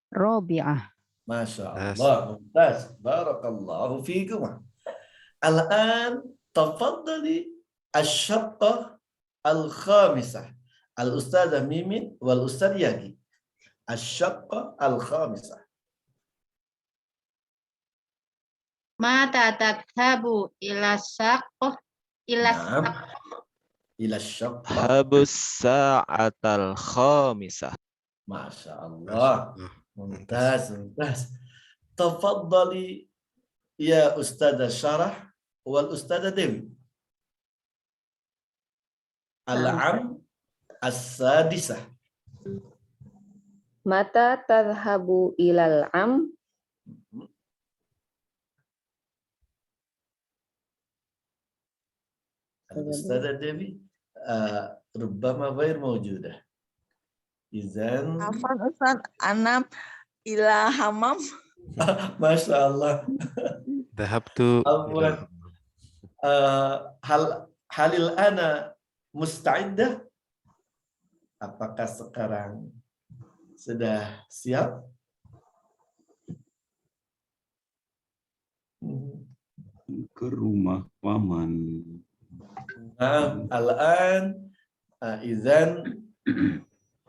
Speaker 4: rabi'ah.
Speaker 2: Masya Allah. Mumtaz. Barakallahu fikum. Al-an tafaddali asy-syaqqah al-khamisah. Al-Ustadzah Mimin wal Ustadz Yagi. Asy-syaqqah al-khamisah.
Speaker 4: Mata tadhabu ila syaqqah
Speaker 2: Ila syaqqah.
Speaker 10: Habus sa'atal khamisah.
Speaker 2: Masya Allah. Mumtaz. Tafaddali ya Ustadzah Syarah wal Ustadzah Dewi. Al-am as-sadisah.
Speaker 4: Mata tadhabu ilal am?
Speaker 2: Al-Ustadzah Dewi rubbama ghair mawjudah. Izan.
Speaker 15: Afan Ustaz, anam ila hamam.
Speaker 2: Masya Allah.
Speaker 1: Dhahabtu. Halil
Speaker 2: ana musta'iddah. Apakah sekarang sudah siap?
Speaker 6: Ke rumah paman.
Speaker 2: Nah, al-an izan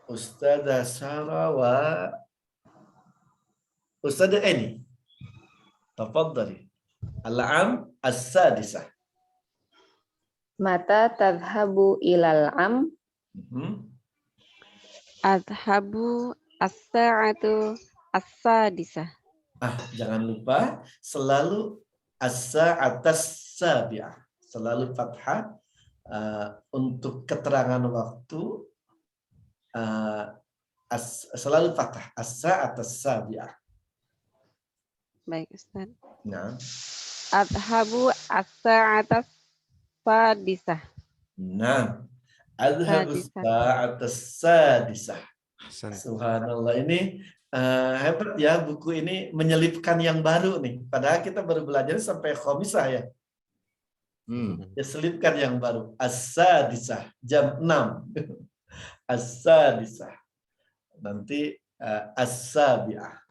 Speaker 2: Ustadzah Sarah wa Ustadzah Eni. Tafaddali. Al-am as-sadisah.
Speaker 4: Mata tadhabu ilal am?
Speaker 16: Adhabu as-sa'atu as-sadisah.
Speaker 2: Jangan lupa selalu as-sa'atas sabi'ah. Selalu fathah untuk keterangan waktu. Selalu fathah as-sa'atas sabi'ah.
Speaker 16: Baik, Ustaz.
Speaker 2: Nah.
Speaker 16: Adhabu as-sa'atas sadisah.
Speaker 2: Nah. Adhabu as-sa'atas sadisah. Subhanallah, ini hebat ya, buku ini menyelipkan yang baru nih. Padahal kita baru belajar sampai khomisah ya. Ya, selipkan yang baru. As-sadisah, jam 6. As-sadisah. Nanti as-sabi'ah.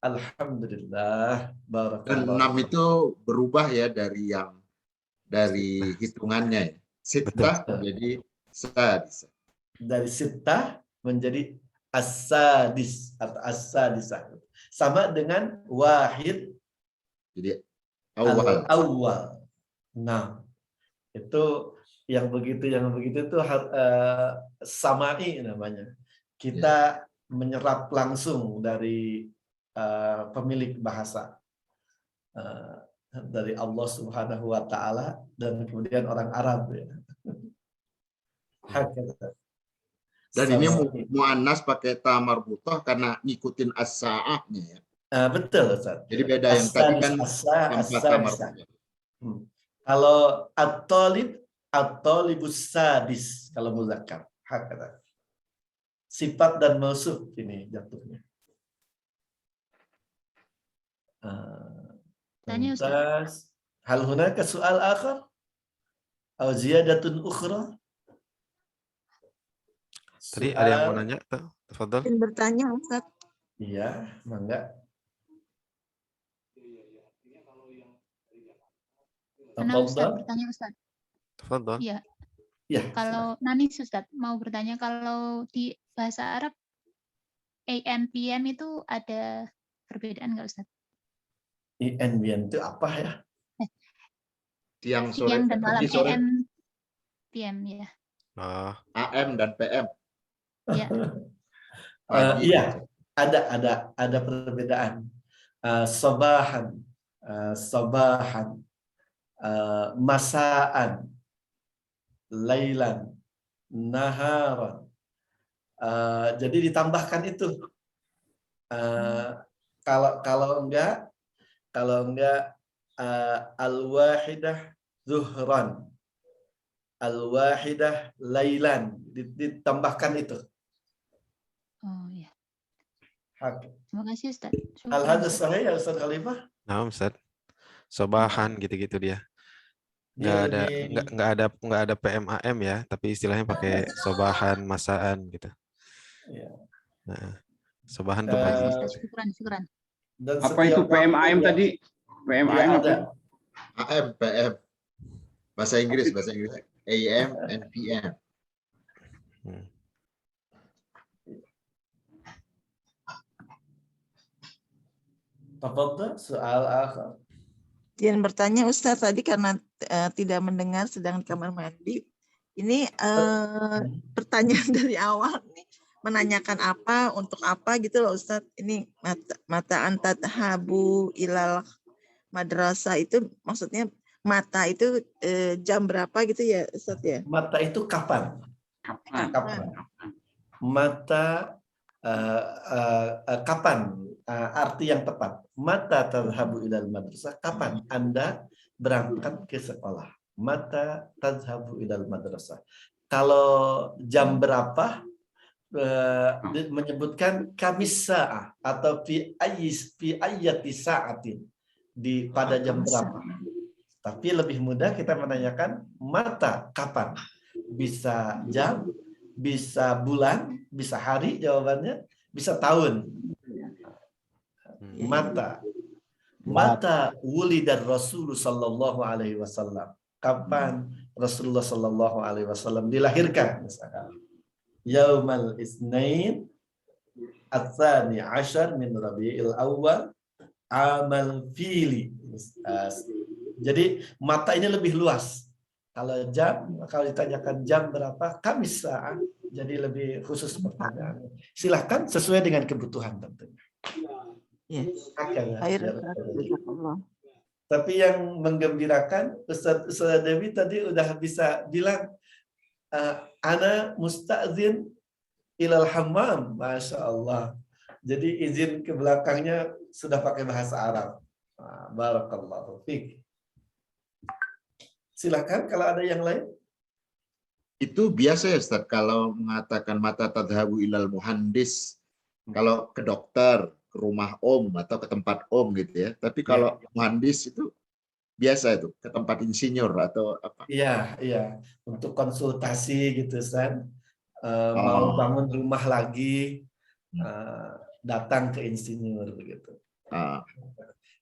Speaker 2: Alhamdulillah.
Speaker 5: Dan 6 itu berubah ya dari hitungannya. Sittah menjadi sadisah.
Speaker 2: Dari sittah menjadi as-sadis atau as-sadisah. Sama dengan wahid.
Speaker 5: Jadi awal. Nah,
Speaker 2: itu yang begitu itu samai namanya. Kita menyerap langsung dari pemilik bahasa, dari Allah Subhanahu wa Ta'ala, dan kemudian orang Arab ya.
Speaker 5: Dan ini muannas pakai ta marbutah karena ngikutin as-sa'ahnya ya.
Speaker 2: Betul, Ustaz.
Speaker 5: Jadi beda yang tadi kan tanpa ta marbutah.
Speaker 2: Kalau at-talibus sadis kalau muzakkar. Hakata. Sifat dan mausuf ini jatuhnya.
Speaker 13: Tanya Ustaz.
Speaker 2: Mumtaz. Hal hunaka soal akhar? Atau ziyadatun ukhra?
Speaker 1: Tadi ada yang mau nanya? Tafadhol.
Speaker 15: Izin bertanya, Ustaz.
Speaker 2: Iya, mangga.
Speaker 13: Kenapa Ustaz bertanya Ustaz?
Speaker 1: Tafadhol.
Speaker 13: Iya.
Speaker 2: Ya.
Speaker 13: Kalau Nanis Ustaz mau bertanya, kalau di bahasa Arab AM PM itu ada perbedaan nggak Ustaz?
Speaker 2: IN itu apa ya?
Speaker 5: Siang, sore,
Speaker 13: Siang dan malam
Speaker 5: pagi, sore.
Speaker 13: AM PM ya.
Speaker 5: AM dan PM.
Speaker 13: Iya.
Speaker 2: Iya, ada perbedaan. Sabahan, masaan, lailan, naharan. Jadi ditambahkan itu. Kalau enggak al-wahidah zuhran, al-wahidah lailan, ditambahkan itu.
Speaker 13: Oh iya.
Speaker 2: Hak.
Speaker 13: Terima kasih Ustaz.
Speaker 2: Al-hadis sahih ya Ustaz Khalifah?
Speaker 1: Nah, Ustaz. Sobahan gitu-gitu dia. Nggak ada PMAM ya, tapi istilahnya pakai sobahan, masaan gitu.
Speaker 2: Iya.
Speaker 1: Nah, sobahan tuh pagi.
Speaker 13: Syukuran.
Speaker 6: Apa itu PMAM tadi? PMAM apa?
Speaker 5: AM, PM. Bahasa Inggris. AM and PM.
Speaker 2: Tafadhal, soal akhar.
Speaker 15: Izin bertanya Ustaz, tadi karena tidak mendengar sedang di kamar mandi. Ini pertanyaan dari awal nih, menanyakan apa untuk apa gitu loh Ustaz. Ini mata antat habu ilal madrasah itu maksudnya mata itu jam berapa gitu ya Ustaz ya?
Speaker 2: Mata itu kapan? Kapan? Mata kapan? Arti yang tepat. Mata tadhabu ilal madrasah. Kapan Anda berangkat ke sekolah? Mata tadhabu ilal madrasah. Kalau jam berapa menyebutkan kamis sa'ah atau fi ayyati sa'atin, pada jam berapa. Tapi lebih mudah kita menanyakan mata kapan. Bisa jam, bisa bulan, bisa hari jawabannya, bisa tahun. Mata wulidar Rasul sallallahu alaihi wasallam. Kapan Rasulullah sallallahu alaihi wasallam dilahirkan misalkan. Yaumal Isnain At-Tsani Ashar min Rabi'il Awwal Amal Fili. Jadi mata ini lebih luas. Kalau ditanyakan jam berapa, Kamis saat. Jadi lebih khusus pertanyaan. Silahkan sesuai dengan kebutuhan tentunya.
Speaker 15: Yes.
Speaker 2: Tapi yang menggembirakan, Ustaz Dewi tadi udah bisa bilang, ana musta'zin ilal hammam, Masya Allah. Jadi izin ke belakangnya sudah pakai bahasa Arab. Barakallahu fiik. Silakan kalau ada yang lain.
Speaker 5: Itu biasa ya Ustaz, kalau mengatakan mata tadhabu ilal muhandis, kalau ke dokter, ke rumah om atau ke tempat om gitu ya. Tapi kalau muhandis itu biasa itu ke tempat insinyur atau apa?
Speaker 2: Iya. Untuk konsultasi gitu Ustaz. Mau bangun rumah lagi, datang ke insinyur begitu.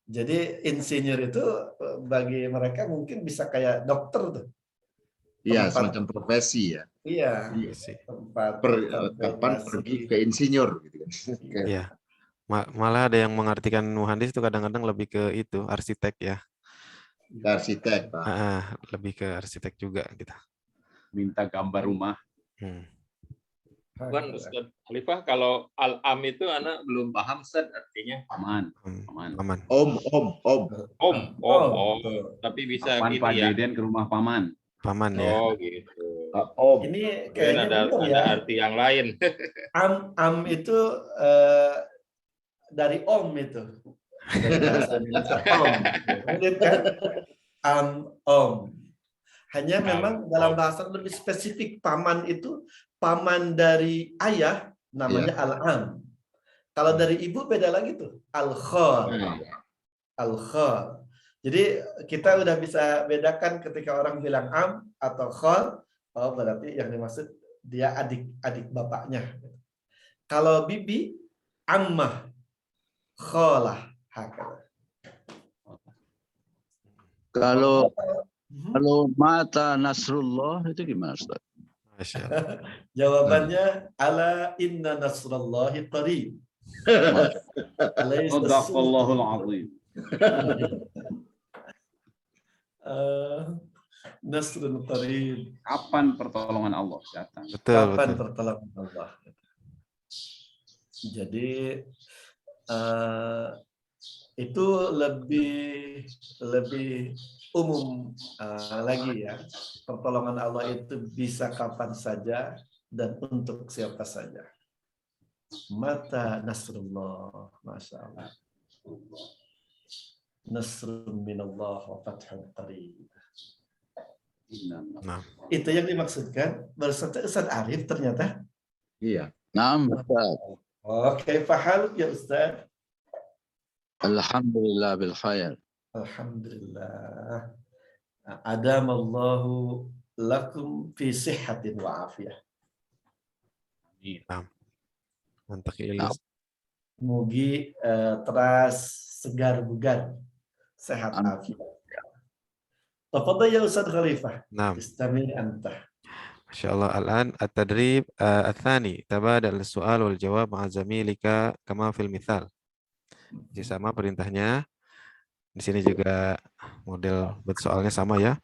Speaker 2: Jadi insinyur itu bagi mereka mungkin bisa kayak dokter tuh.
Speaker 5: Iya, semacam profesi ya.
Speaker 2: Iya.
Speaker 5: Kapan pergi ke insinyur gitu kan.
Speaker 1: Iya. Malah ada yang mengartikan muhandis itu kadang-kadang lebih ke itu arsitek ya.
Speaker 5: Arsitek, Pak.
Speaker 1: Lebih ke arsitek juga kita.
Speaker 6: Minta gambar rumah.
Speaker 7: Bukan Ustaz Khalifah, kalau al-am itu anak belum paham Ustaz artinya.
Speaker 6: Aman.
Speaker 5: Om.
Speaker 7: Tapi bisa
Speaker 6: Kapan
Speaker 7: gini
Speaker 6: Pak
Speaker 7: ya.
Speaker 6: Deden ke rumah paman?
Speaker 1: Paman ya.
Speaker 7: Oh gitu.
Speaker 2: Ini
Speaker 7: Mungkin
Speaker 2: kayaknya
Speaker 7: ada arti yang lain.
Speaker 2: Am itu dari om itu. Dari bahasa Indonesia om. Benar kan? om. Hanya memang dalam bahasa lebih spesifik, paman itu paman dari ayah namanya al-am. Kalau dari ibu beda lagi tuh, al-khal. Al-khal. Jadi kita udah bisa bedakan ketika orang bilang am atau khal, oh berarti yang dimaksud dia adik bapaknya. Kalau bibi, ammah, khalah, hakala.
Speaker 17: Kalau mata Nasrullah itu gimana, Ustaz?
Speaker 2: Jawabannya ala inna nasrallahi qarib.
Speaker 6: Shadaqallahul azim.
Speaker 2: Nasrun qarib.
Speaker 6: Kapan pertolongan Allah datang?
Speaker 2: Kapan pertolongan Allah? Jadi itu lebih umum lagi ya. Pertolongan Allah itu bisa kapan saja dan untuk siapa saja. Mata nasrullah, masya Allah. Nasrun minallah wa fathun qarib.
Speaker 1: Nah.
Speaker 2: Itu yang dimaksudkan. Berserta Ustaz Arif ternyata.
Speaker 5: Iya.
Speaker 17: Naam, Ustaz.
Speaker 2: Oke, faham ya Ustaz.
Speaker 17: Alhamdulillah bil khair.
Speaker 2: Alhamdulillah. Adamallahu lakum fi sihhatin wa afiyah. Mugi teras segar bugar, sehat afiat. Tafadhal ya Ustaz Khalifah. Istami anta.
Speaker 1: Masya Allah. Al-an at-tadrib al-thani tabadal as-su'al wal jawab ma'a zamilika kama fil mithal. Jadi sama perintahnya. Di sini juga model buat soalnya sama ya.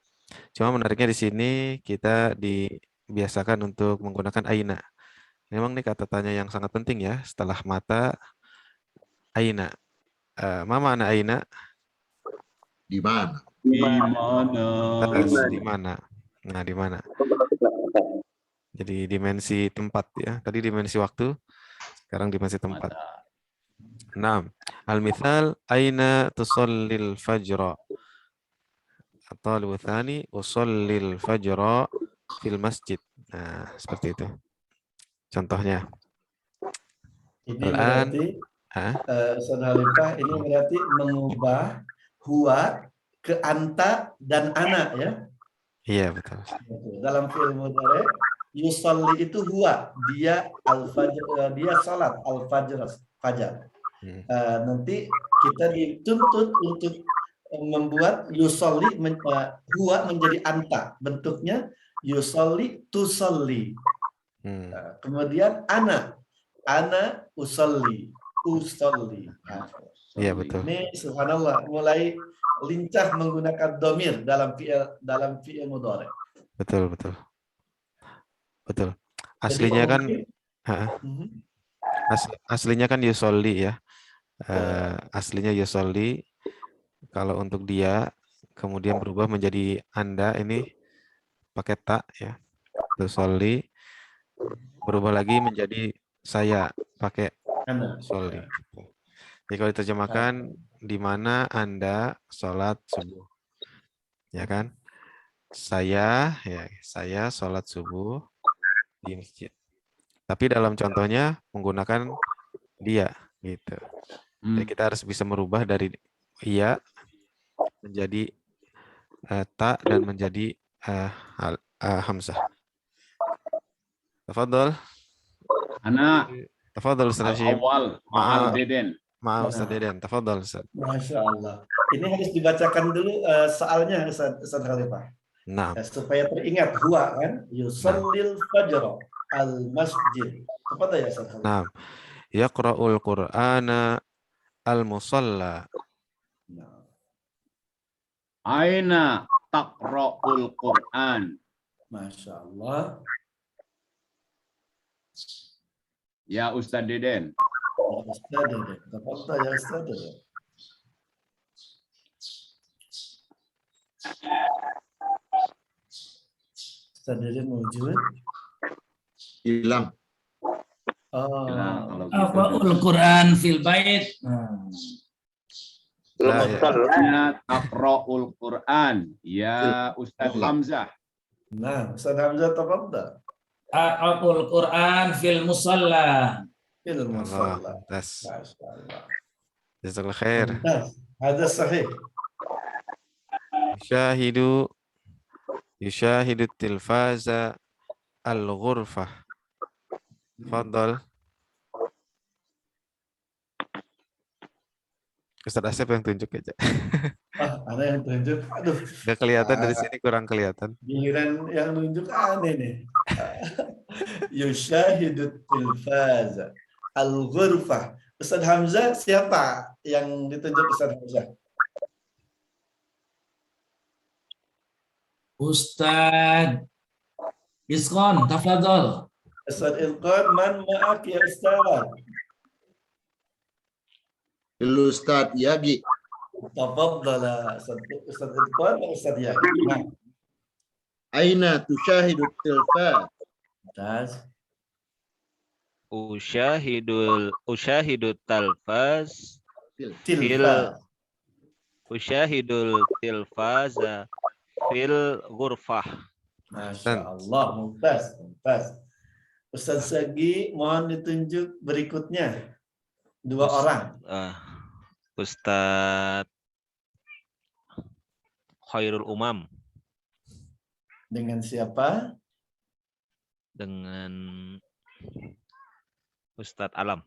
Speaker 1: Cuma menariknya di sini kita dibiasakan untuk menggunakan aina. Memang nih kata tanya yang sangat penting ya. Setelah mata, aina. Mama anak aina?
Speaker 5: Di mana?
Speaker 6: Di mana?
Speaker 1: Di mana? Nah, di mana? Jadi dimensi tempat ya. Tadi dimensi waktu, sekarang dimensi tempat. Nah, al-mithal aina tusallil fajra. At-talib tsani usallil fajra fil masjid. Nah, seperti itu. Contohnya.
Speaker 2: Ini berarti Ustaz Khalifah, ini berarti mengubah huwa ke anta dan ana ya.
Speaker 1: Iya, betul.
Speaker 2: Dalam fi'il mudhari yusalli itu huwa, dia al-fajr, dia salat al-fajr, fajar. Nanti kita dituntut untuk membuat yusalli huwa menjadi anta, bentuknya yusalli tusalli. Kemudian ana usalli.
Speaker 1: Iya, betul.
Speaker 2: Ini subhanallah mulai lincah menggunakan domir dalam fi'il mudhari.
Speaker 1: Betul. Aslinya kan aslinya kan yusolli ya. Aslinya yusolli. Kalau untuk dia kemudian berubah menjadi anda, ini pakai tak ya. Yusolli berubah lagi menjadi saya pakai soli. Jadi kalau diterjemahkan di mana Anda sholat subuh, ya kan? Saya sholat subuh di masjid. Tapi dalam contohnya menggunakan dia, gitu. Jadi kita harus bisa merubah dari iya menjadi ta dan menjadi hamzah. Tafadhol.
Speaker 6: Ana.
Speaker 1: Tafadhol Ustaz Hashim.
Speaker 6: Awal ma'al Deden.
Speaker 1: Maaf Ustaz Deden. Tafadhol Ustaz.
Speaker 2: Masya Allah. Ini harus dibacakan dulu soalnya Ustaz Khalifah.
Speaker 1: Nah.
Speaker 2: Supaya teringat huwa kan yusallil fajr al masjid. Apa ya Ustaz Khalifah?
Speaker 1: Nah. Yaqra'ul Qur'ana al musalla.
Speaker 6: Aina taqra'ul Qur'an.
Speaker 2: Masya Allah.
Speaker 6: Ya Ustaz Deden.
Speaker 2: Ustaz Deden. Tafadhal ya Ustaz Deden. Ustaz Deden wujud.
Speaker 5: Hilang.
Speaker 8: Aqra'ul Quran fil bait.
Speaker 1: Lah, ya.
Speaker 6: Aina taqra'ul Quran. Ya Ustaz Hamzah.
Speaker 2: Nah, Ustaz Hamzah tafadhal.
Speaker 8: Aqra'ul Quran fil musalla.
Speaker 2: Fil
Speaker 1: Allah,
Speaker 2: musalla.
Speaker 1: mumtaz.
Speaker 2: Masyaallah.
Speaker 1: Jazakallah khair.
Speaker 2: Mumtaz. Hada sahih.
Speaker 1: Yushahidu tilfaza al-ghurfah. Fadal. Ustaz Asep yang tunjuk aja.
Speaker 2: Ada yang tunjuk. Aduh.
Speaker 1: Nggak kelihatan dari sini, kurang kelihatan.
Speaker 2: Giliran yang nunjuk aneh nih. Yushahidu tilfaza al-ghurfah. Ustaz Hamzah siapa yang ditunjuk Ustaz Hamzah?
Speaker 8: Ustaz Isqon, tafadhol.
Speaker 2: Ustaz Ilqan, man ma'ak ya Ustaz?
Speaker 5: Ustaz Yagi.
Speaker 2: Tafadhala Ustaz Ilqan dan Ustaz Yagi. Nah.
Speaker 5: Aina tushahidu tilfaz.
Speaker 2: Tas.
Speaker 10: Usyahidul talfaz usyahidul tilfaza fil ghurfah.
Speaker 2: Masya Allah, mumtaz, mumtaz. Ustaz Sagi, mohon ditunjuk berikutnya. Dua orang.
Speaker 10: Ustaz Khairul Umam.
Speaker 2: Dengan siapa?
Speaker 10: Dengan Ustadz Alam.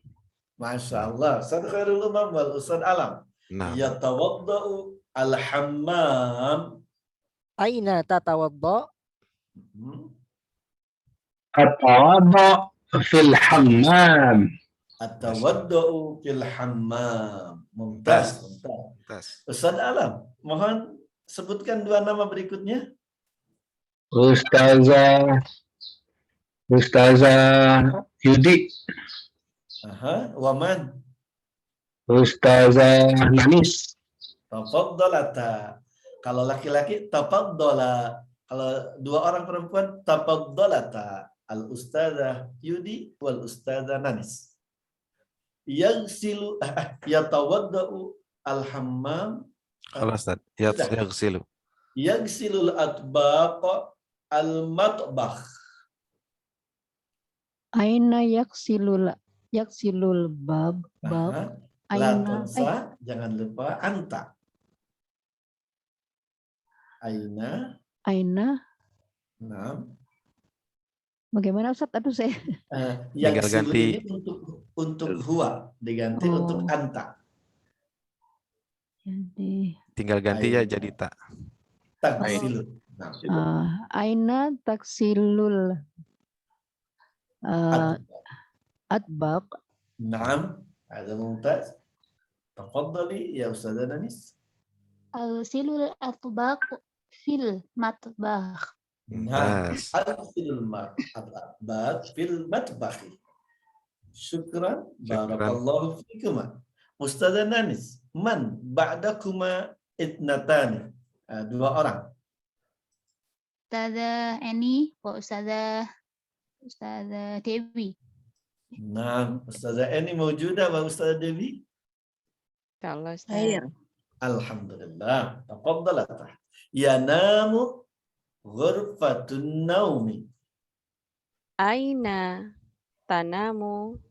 Speaker 2: Masya Allah. Ustaz Khairul Umam wal Ustaz Alam.
Speaker 1: Nah.
Speaker 2: Yatawadda'u al-hammam.
Speaker 9: Aina tatawadda?
Speaker 3: Atawadda fil hammam.
Speaker 2: Atawadda'u fil hammam. Mumtaz, mumtaz. Ustaz Alam, mohon sebutkan dua nama berikutnya.
Speaker 3: Ustazah Yudi.
Speaker 2: Aha, waman.
Speaker 3: Ustazah Nanis.
Speaker 2: Tafaddalata. Kalau laki-laki tafaddala. Kalau dua orang perempuan tafaddalata. Al-ustazah Yudi wal ustazah Nanis. Yaghsilu yatawaddau al-hammam.
Speaker 1: Kalau Ustaz, yaghsilu.
Speaker 2: Yaghsilul atbaq al-matbakh.
Speaker 4: Aina yaksilul bab.
Speaker 2: La tunsa, jangan lupa anta. Aina. Nah.
Speaker 4: Bagaimana Ustaz? Aduh saya.
Speaker 2: Yang ganti untuk huwa, diganti untuk anta.
Speaker 4: Jadi
Speaker 1: tinggal ganti ya jadi tak.
Speaker 2: Taksilu.
Speaker 4: Aina taksilul atbaq.
Speaker 2: Naam, ada mumtaz. Tafadhali ya Ustazah Nanis.
Speaker 13: Al-silul atbaq fil matbakh.
Speaker 2: Nah, al-silul atbaq fil matbakh. Syukran, barakallahu fikuma. Ustazah Nanis, man ba'dakuma itnatani. Dua orang.
Speaker 13: Ustazah Eni, Ustazah Dewi.
Speaker 2: Nah, Ustazah Eni mawjudah wa Ustazah Dewi?
Speaker 16: Insyaallah Ustaz.
Speaker 2: Alhamdulillah. Tafadhalat. Yanamu ghurfatun naumi.
Speaker 16: Aina tanamu.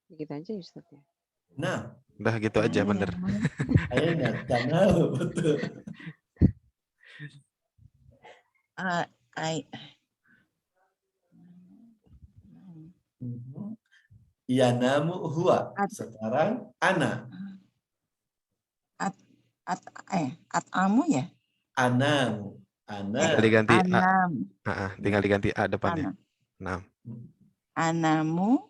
Speaker 16: Gitu aja Ustaz ya.
Speaker 2: Nah,
Speaker 1: udah gitu aja bener.
Speaker 2: Aina tanamu, betul. Yanamu huwa. Sekarang ana.
Speaker 15: Atamu ya?
Speaker 2: Anamu.
Speaker 1: Tinggal diganti A. Tinggal diganti A depannya. Nah.
Speaker 15: Anamu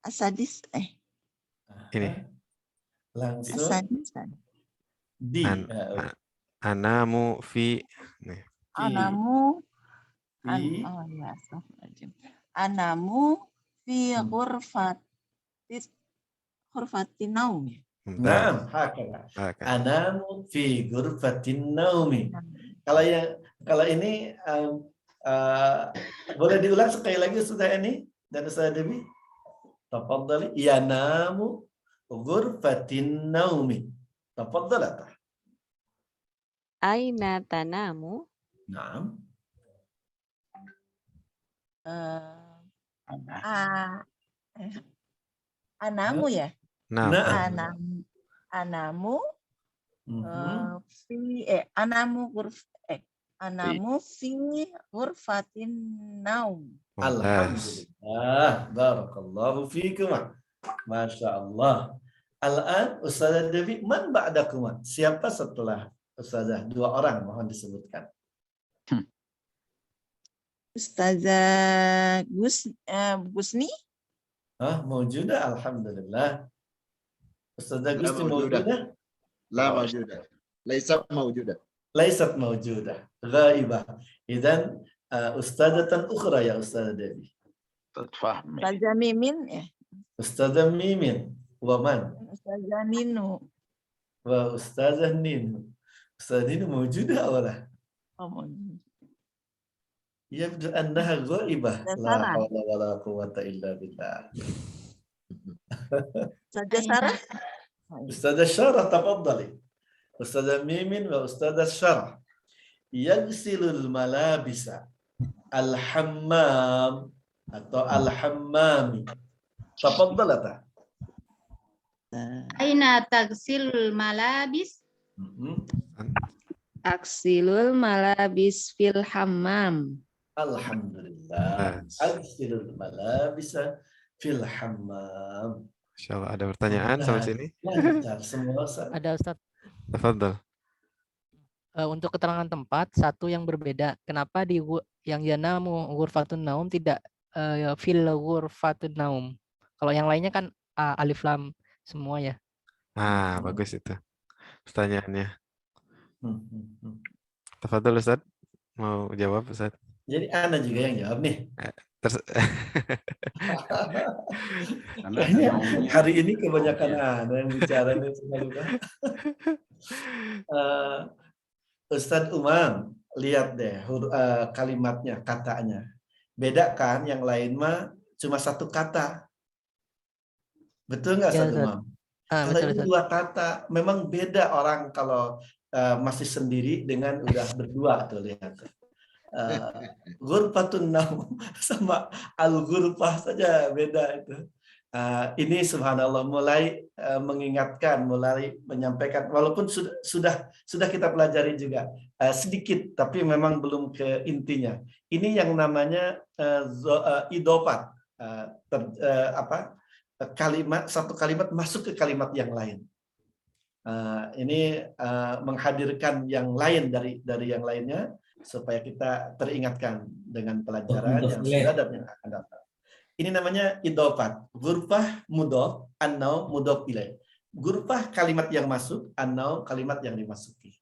Speaker 15: asadis
Speaker 1: Ini.
Speaker 2: Langsung.
Speaker 15: Asadisan.
Speaker 2: Di.
Speaker 1: Anamu fi. Nih.
Speaker 15: Anamu Anamu fi ghurfatin naum.
Speaker 2: Nah, hakala. Anamu fi ghurfatin naumi. Kalau ini boleh diulang sekali lagi sudah ini Dan Ustaz Dewi, tafadhali, yanamu ghurfatin naumi. Tafadhal.
Speaker 16: Aina tanamu?
Speaker 2: Naam.
Speaker 15: Anamu ya?
Speaker 1: Naam.
Speaker 15: Anamu anamu fi ghurfatin naum.
Speaker 2: Alhamdulillah, barakallahu fikum. Masya Allah. Al-an Ustazah Devi, man ba'dakum? Siapa setelah Ustazah? 2 orang mohon disebutkan.
Speaker 15: Ustazah Gusni?
Speaker 2: Maujudah, alhamdulillah. Ustazah
Speaker 5: La
Speaker 2: Gusni
Speaker 5: maujudah.
Speaker 2: maujudah?
Speaker 5: La maujudah. Laisat maujudah.
Speaker 2: Laisat maujudah. Ghaibah. Idan ustadzatan ukhra ya Ustazah Devi.
Speaker 15: Ustazah Mimin ya?
Speaker 2: Ustazah Mimin. Wa man?
Speaker 15: Ustazah Ninu.
Speaker 2: Wa Ustazah Ninu. Ustazah Ninu maujudah wala? Yabdu annaha ghaibah. La hawla wala quwwata illa billah.
Speaker 15: Ustazah Sarah?
Speaker 2: Ustazah Syarah, tafadhali. Ustazah Mimin wa Ustazah Syarah. Yaghsilul malabisa al-hammam atau al-hammami. Tafadhalata.
Speaker 13: Aina tagsilul malabis?
Speaker 4: Aksilul malabis fil hammam.
Speaker 2: Alhamdulillah. Aksilul malabisa fil hammam.
Speaker 1: Insyaallah ada pertanyaan sampai sini?
Speaker 2: Lancar semua.
Speaker 9: Ada Ustaz.
Speaker 1: Tafadhal.
Speaker 9: Untuk keterangan tempat satu yang berbeda. Kenapa di yang yanamu ghurfatun naum tidak fil ghurfatun naum? Kalau yang lainnya kan alif lam semua ya.
Speaker 1: Bagus itu pertanyaannya. Tafadhal Ustaz. Mau jawab Ustaz?
Speaker 2: Jadi Ana juga yang jawab nih. Kayaknya hari ini kebanyakan Ana yang bicara nih. Ustadz Umam, lihat deh kalimatnya, katanya. Beda kan, yang lain mah cuma 1 kata. Betul nggak Ustadz Umam? Kalau ini 2 kata, memang beda orang kalau masih sendiri dengan udah berdua tuh lihat. Ghurfatun naum sama al-ghurfah saja beda itu. Ini subhanallah mulai mengingatkan, mulai menyampaikan, walaupun sudah kita pelajari juga sedikit, tapi memang belum ke intinya. Ini yang namanya idofat, kalimat, satu kalimat masuk ke kalimat yang lain. Ini menghadirkan yang lain dari yang lainnya supaya kita teringatkan dengan pelajaran yang sudah dan yang akan datang. Ini namanya idofat. Ghurfah mudhof, an-naum mudhof ilaih. Ghurfah kalimat yang masuk, an-naum kalimat yang dimasuki.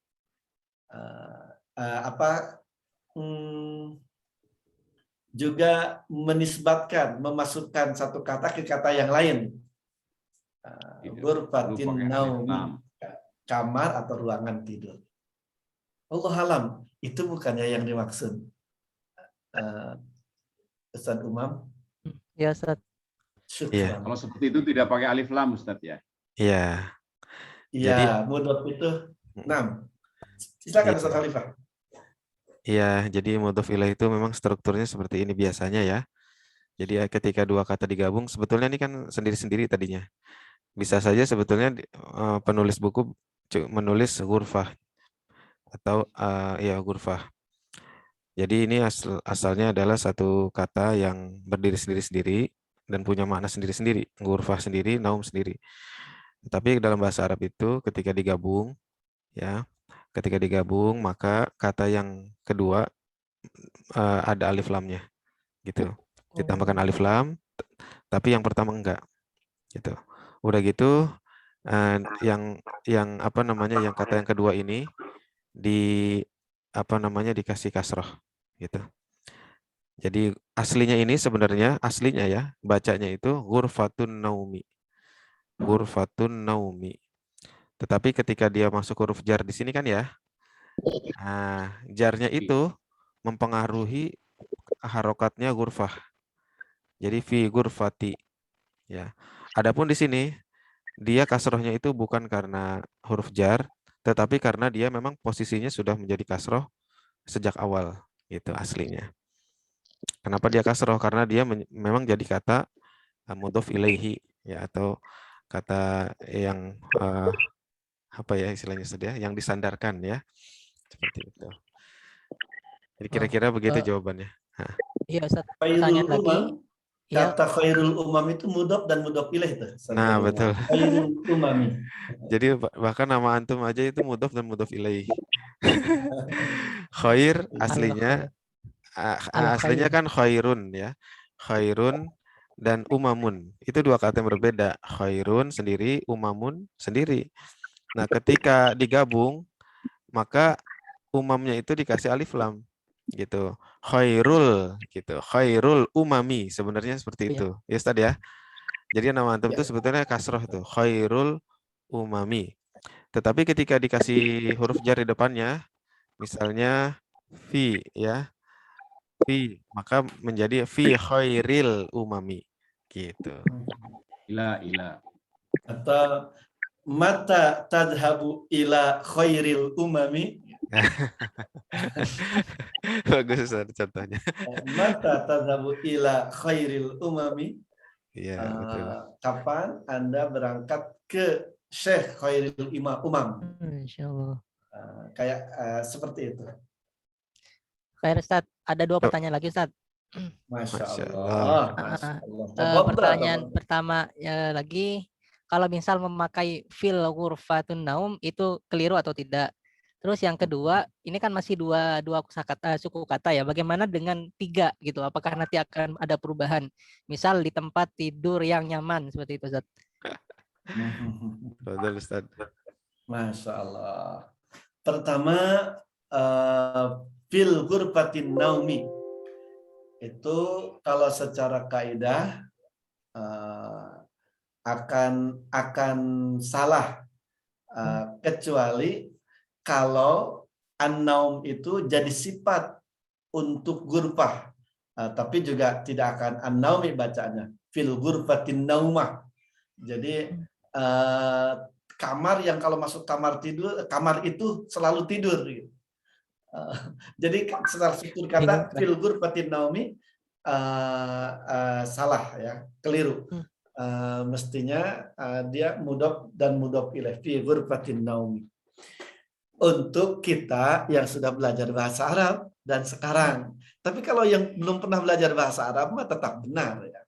Speaker 2: Juga menisbatkan, memasukkan satu kata ke kata yang lain. Ghurfatin naumi, kamar atau ruangan tidur. Allah alam, itu bukannya yang dimaksud. Ustaz Umam.
Speaker 9: Ya Ustaz.
Speaker 1: Iya.
Speaker 6: Kalau seperti itu tidak pakai alif lam Ustaz ya?
Speaker 1: Iya.
Speaker 2: Iya, mudhof itu 6. Silakan Ustaz Khalifah.
Speaker 1: Iya, jadi mudhof ilaih itu memang strukturnya seperti ini biasanya ya. Jadi ketika 2 kata digabung, sebetulnya ini kan sendiri-sendiri tadinya. Bisa saja sebetulnya penulis buku menulis ghurfah atau ghurfah. Jadi ini asalnya adalah satu kata yang berdiri sendiri-sendiri dan punya makna sendiri-sendiri. Ghurfah sendiri, naum sendiri. Tapi dalam bahasa Arab itu ketika digabung, ya, ketika digabung maka kata yang kedua ada alif lamnya, gitu. Ditambahkan alif lam, tapi yang pertama enggak, gitu. Udah gitu, yang kata yang kedua ini dikasih kasroh, gitu. Jadi aslinya ini sebenarnya ya bacanya itu ghurfatun naumi. Ghurfatun naumi. Tetapi ketika dia masuk huruf jar di sini kan ya. Jarnya itu mempengaruhi harokatnya ghurfah. Jadi fi ghurfati. Ya. Adapun di sini dia kasrohnya itu bukan karena huruf jar, tetapi karena dia memang posisinya sudah menjadi kasroh sejak awal, gitu aslinya. Kenapa dia kasroh? Karena dia memang jadi kata mudhof ilaihi, ya, atau kata yang apa ya istilahnya sudah, yang disandarkan, ya, seperti itu. Jadi kira-kira begitu jawabannya. Nah.
Speaker 9: Iya, Ustaz.
Speaker 2: Khairul
Speaker 9: Pertanyaan lagi.
Speaker 2: umam,
Speaker 9: Ya.
Speaker 2: kata khairul umam itu mudhof dan mudhof ilaih tuh.
Speaker 1: Nah, betul.
Speaker 2: Khairul umami.
Speaker 1: Jadi bahkan nama antum aja itu mudhof dan mudhof ilaih. Khair aslinya aslinya kan khairun, ya. Khairun dan umamun. Itu dua kata yang berbeda. Khairun sendiri, umamun sendiri. Nah, ketika digabung maka umamnya itu dikasih alif lam gitu. Khairul gitu. Khairul umami sebenarnya seperti itu. Ya, Ustaz ya. Jadi nama antum itu sebetulnya kasroh tuh. Khairul umami. Tetapi ketika dikasih huruf jar di depannya, misalnya fi, ya. Fi, maka menjadi fi khairil umami. Gitu.
Speaker 6: Ila.
Speaker 2: Atau mata tadhabu ila khairil umami.
Speaker 1: Bagus Ustaz contohnya.
Speaker 2: Mata tadhabu ila khairil umami.
Speaker 1: Iya, betul.
Speaker 2: Kapan Anda berangkat ke Syekh Khairil Umam?
Speaker 9: Insyaallah.
Speaker 2: Kayak seperti itu.
Speaker 9: Khair Ustaz, ada 2 pertanyaan lagi Ustaz.
Speaker 2: Masya Allah.
Speaker 9: Pertanyaan pertama lagi, kalau misal memakai fil ghurfatun naum itu keliru atau tidak? Terus yang kedua, ini kan masih dua suku kata ya. Bagaimana dengan 3 gitu? Apakah nanti akan ada perubahan? Misal di tempat tidur yang nyaman seperti itu, Ustaz.
Speaker 1: Betul, Ustaz.
Speaker 2: Masya Allah. Pertama, fil ghurfatin naumi itu kalau secara kaidah akan salah kecuali kalau an-naum itu jadi sifat untuk ghurfah, tapi juga tidak akan an-naumi bacanya fil ghurfatin naumah. Jadi kamar yang kalau masuk kamar tidur, kamar itu selalu tidur. Jadi secara struktur kata fil ghurfatin naumi salah ya, keliru. Mestinya dia mudhof dan mudhof ilaih fi ghurfatin naumi. Untuk kita yang sudah belajar bahasa Arab dan sekarang. Tapi kalau yang belum pernah belajar bahasa Arab mah tetap benar ya.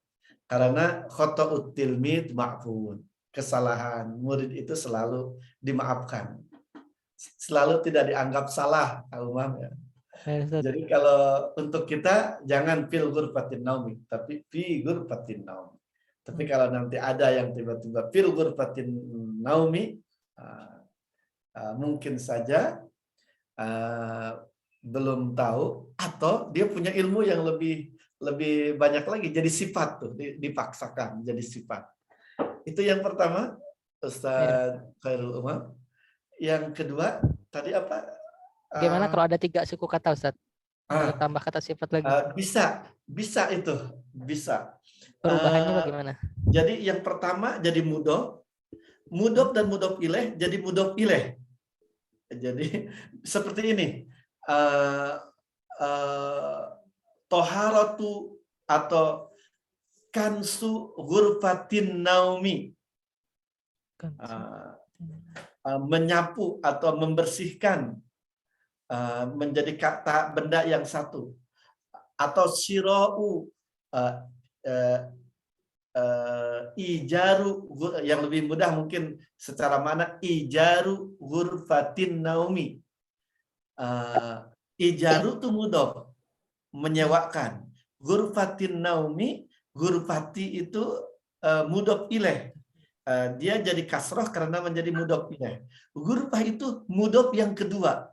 Speaker 2: Karena khata'ut tilmid ma'fun. Kesalahan murid itu selalu dimaafkan. Selalu tidak dianggap salah, Umam ya. Jadi kalau untuk kita jangan fil ghurfatin naumi, tapi fi ghurfatin naumi. Tapi kalau nanti ada yang tiba-tiba fil ghurfatin naumi, mungkin saja belum tahu atau dia punya ilmu yang lebih banyak lagi, jadi sifat tuh dipaksakan jadi sifat. Itu yang pertama, Ustaz Khairul Umam. Yang kedua tadi apa?
Speaker 9: Bagaimana kalau ada 3 suku kata, Ustaz? Tambah kata sifat lagi.
Speaker 2: Bisa itu, bisa.
Speaker 9: Perubahannya bagaimana?
Speaker 2: Jadi yang pertama jadi mudhof dan mudhof ilaih jadi mudhof ilaih. Jadi seperti ini, toharatu atau kansu ghurfatin naumi, menyapu atau membersihkan menjadi kata benda yang satu, atau sirau ijaru, yang lebih mudah mungkin secara mana ijaru ghurfatin naumi. Ijaru itu mudhof, menyewakan. Ghurfatin naumi, ghurfati itu mudhof ilaih. Dia jadi kasroh karena menjadi mudhof ilaih. Ghurfah itu mudhof yang kedua.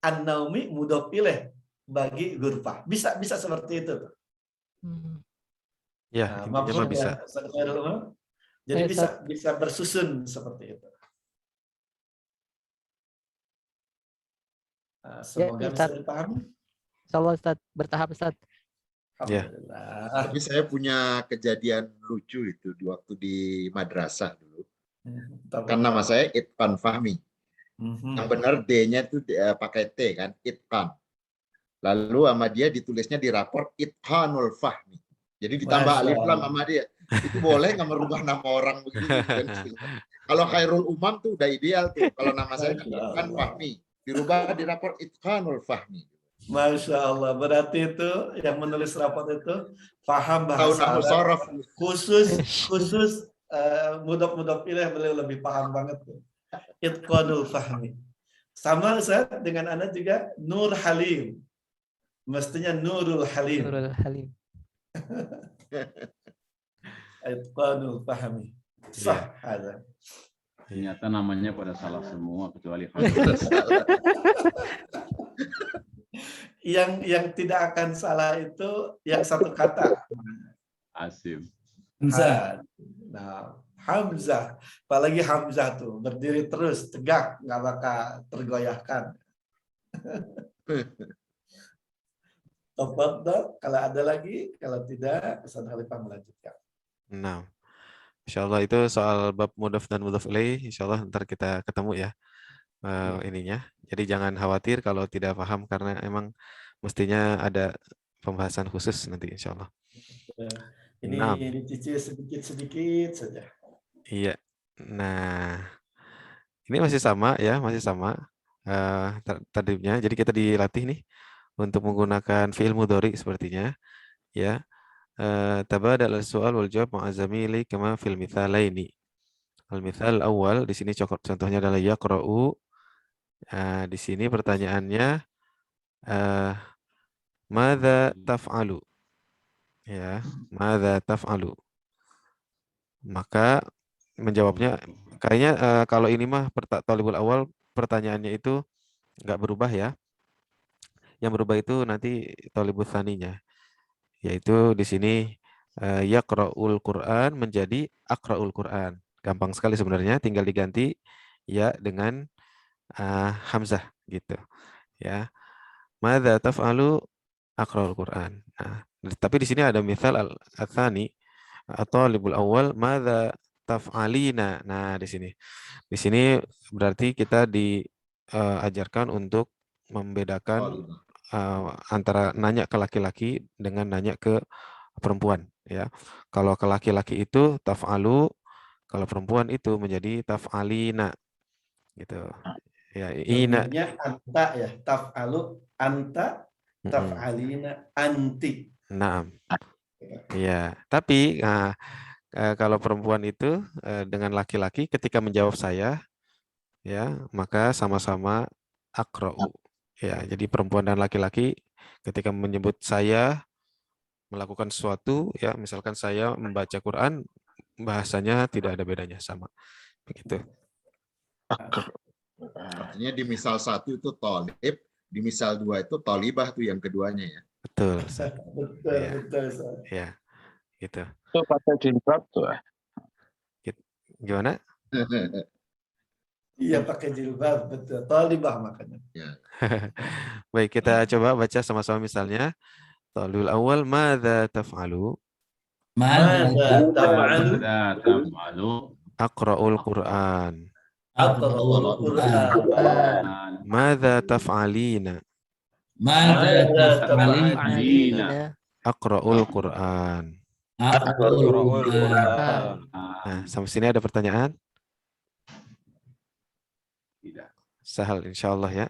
Speaker 2: An-naumi mudhof ilaih bagi ghurfah. Bisa seperti itu.
Speaker 1: Ya, intinya bisa.
Speaker 2: Jadi bisa bersusun seperti itu. Semoga bisa dipahami.
Speaker 9: Insyaallah Ustaz, bertahap Ustaz.
Speaker 1: Ya.
Speaker 2: Alhamdulillah.
Speaker 5: Tapi saya punya kejadian lucu itu waktu di madrasah dulu. Kan nama saya Itqan Fahmi. Yang benar D-nya itu pakai T kan, Itqan. Lalu sama dia ditulisnya di rapor Itqanul Fahmi. Jadi ditambah
Speaker 2: Masya
Speaker 5: alif lam
Speaker 2: Allah.
Speaker 5: sama dia. Itu boleh nggak merubah nama orang begini? Kalau Khairul Umam tuh udah ideal tuh. Kalau nama saya kan
Speaker 2: Masya
Speaker 5: Itqan
Speaker 2: Allah.
Speaker 5: Fahmi. Dirubah di rapor Itqanul Fahmi.
Speaker 2: Masya Allah, berarti itu yang menulis rapor itu paham
Speaker 5: Tahu
Speaker 2: bahasa
Speaker 5: nahu
Speaker 2: Arab,
Speaker 5: sorof.
Speaker 2: khusus mudhaf beliau lebih paham banget tuh. Itqanul fahmi. Sama Ustaz dengan Anda juga Nur Halim. Mestinya Nurul Halim.
Speaker 9: Nurul Halim.
Speaker 2: Itqanul fahmi. Sah ada.
Speaker 6: Ternyata namanya pada salah semua kecuali
Speaker 2: Yang tidak akan salah itu yang satu kata.
Speaker 6: Asim.
Speaker 8: Hamzah.
Speaker 2: Nah, Hamzah, apalagi Hamzah tuh berdiri terus tegak, nggak bakal tergoyahkan. Tafadhal, kalau ada lagi, kalau tidak, Ustaz Khalifah melanjutkan.
Speaker 1: Nah, insyaallah itu soal bab mudhaf dan mudhaf ilaih, insyaallah ntar kita ketemu ya ininya. Jadi jangan khawatir kalau tidak paham karena emang mestinya ada pembahasan khusus nanti insyaallah.
Speaker 2: Ini
Speaker 1: Nah,
Speaker 2: dicicil sedikit-sedikit saja.
Speaker 1: iya. Nah, ini masih sama ya, masih sama tadribnya. Jadi kita dilatih nih untuk menggunakan fi'il mudhari sepertinya ya. Tabadal as-su'al wal jawab ma'a zamili kama fil mithalaini. Al-mithal awal di sini contohnya adalah yaqra'u. Di sini pertanyaannya madza taf'alu? Ya, madza taf'alu? Maka menjawabnya kayaknya kalau ini mah talibul awal pertanyaannya itu nggak berubah ya. Yang berubah itu nanti talibul tsaninya. Yaitu di sini yaqra'ul Qur'an menjadi aqra'ul Qur'an. Gampang sekali sebenarnya, tinggal diganti ya dengan hamzah gitu. Ya. Madza taf'alu aqra'ul Qur'an. Nah, tapi di sini ada misal al-tsani talibul awal madza taf'alina. Nah, di sini. Di sini berarti kita diajarkan untuk membedakan antara nanya ke laki-laki dengan nanya ke perempuan ya. Kalau ke laki-laki itu taf'alu, kalau perempuan itu menjadi taf'alina gitu. Ya, ina.
Speaker 2: Domirnya anta ya, taf'alu anta, taf'alina anti.
Speaker 1: Naam. Ya, tapi kalau perempuan itu dengan laki-laki ketika menjawab saya ya, maka sama-sama aqra'u. Ya, jadi perempuan dan laki-laki ketika menyebut saya melakukan sesuatu ya, misalkan saya membaca Quran, bahasanya tidak ada bedanya, sama. Begitu.
Speaker 5: Artinya di misal 1 itu tolib, di misal 2 itu tolibah tuh yang keduanya ya.
Speaker 1: Betul.
Speaker 2: Betul,
Speaker 1: Ya.
Speaker 2: betul. Ustaz.
Speaker 1: Ya, gitu.
Speaker 3: Itu pakai jilbab tuh.
Speaker 1: Gimana?
Speaker 2: Iya pakai jilbab, betul. Talibah makanya.
Speaker 1: Baik, kita coba baca sama-sama misalnya. Talibul awal, madza taf'alu?
Speaker 2: Madza taf'alu?
Speaker 6: Taf'alu.
Speaker 1: Aqra'ul Qur'an.
Speaker 2: Aqra'ul Qur'an.
Speaker 1: Madza taf'alina?
Speaker 8: Madza taf'alina?
Speaker 1: Aqra'ul Qur'an.
Speaker 8: Aqra'ul Qur'an.
Speaker 1: Nah, sampai sini ada pertanyaan?
Speaker 6: Tidak.
Speaker 1: Sahal insyaallah ya.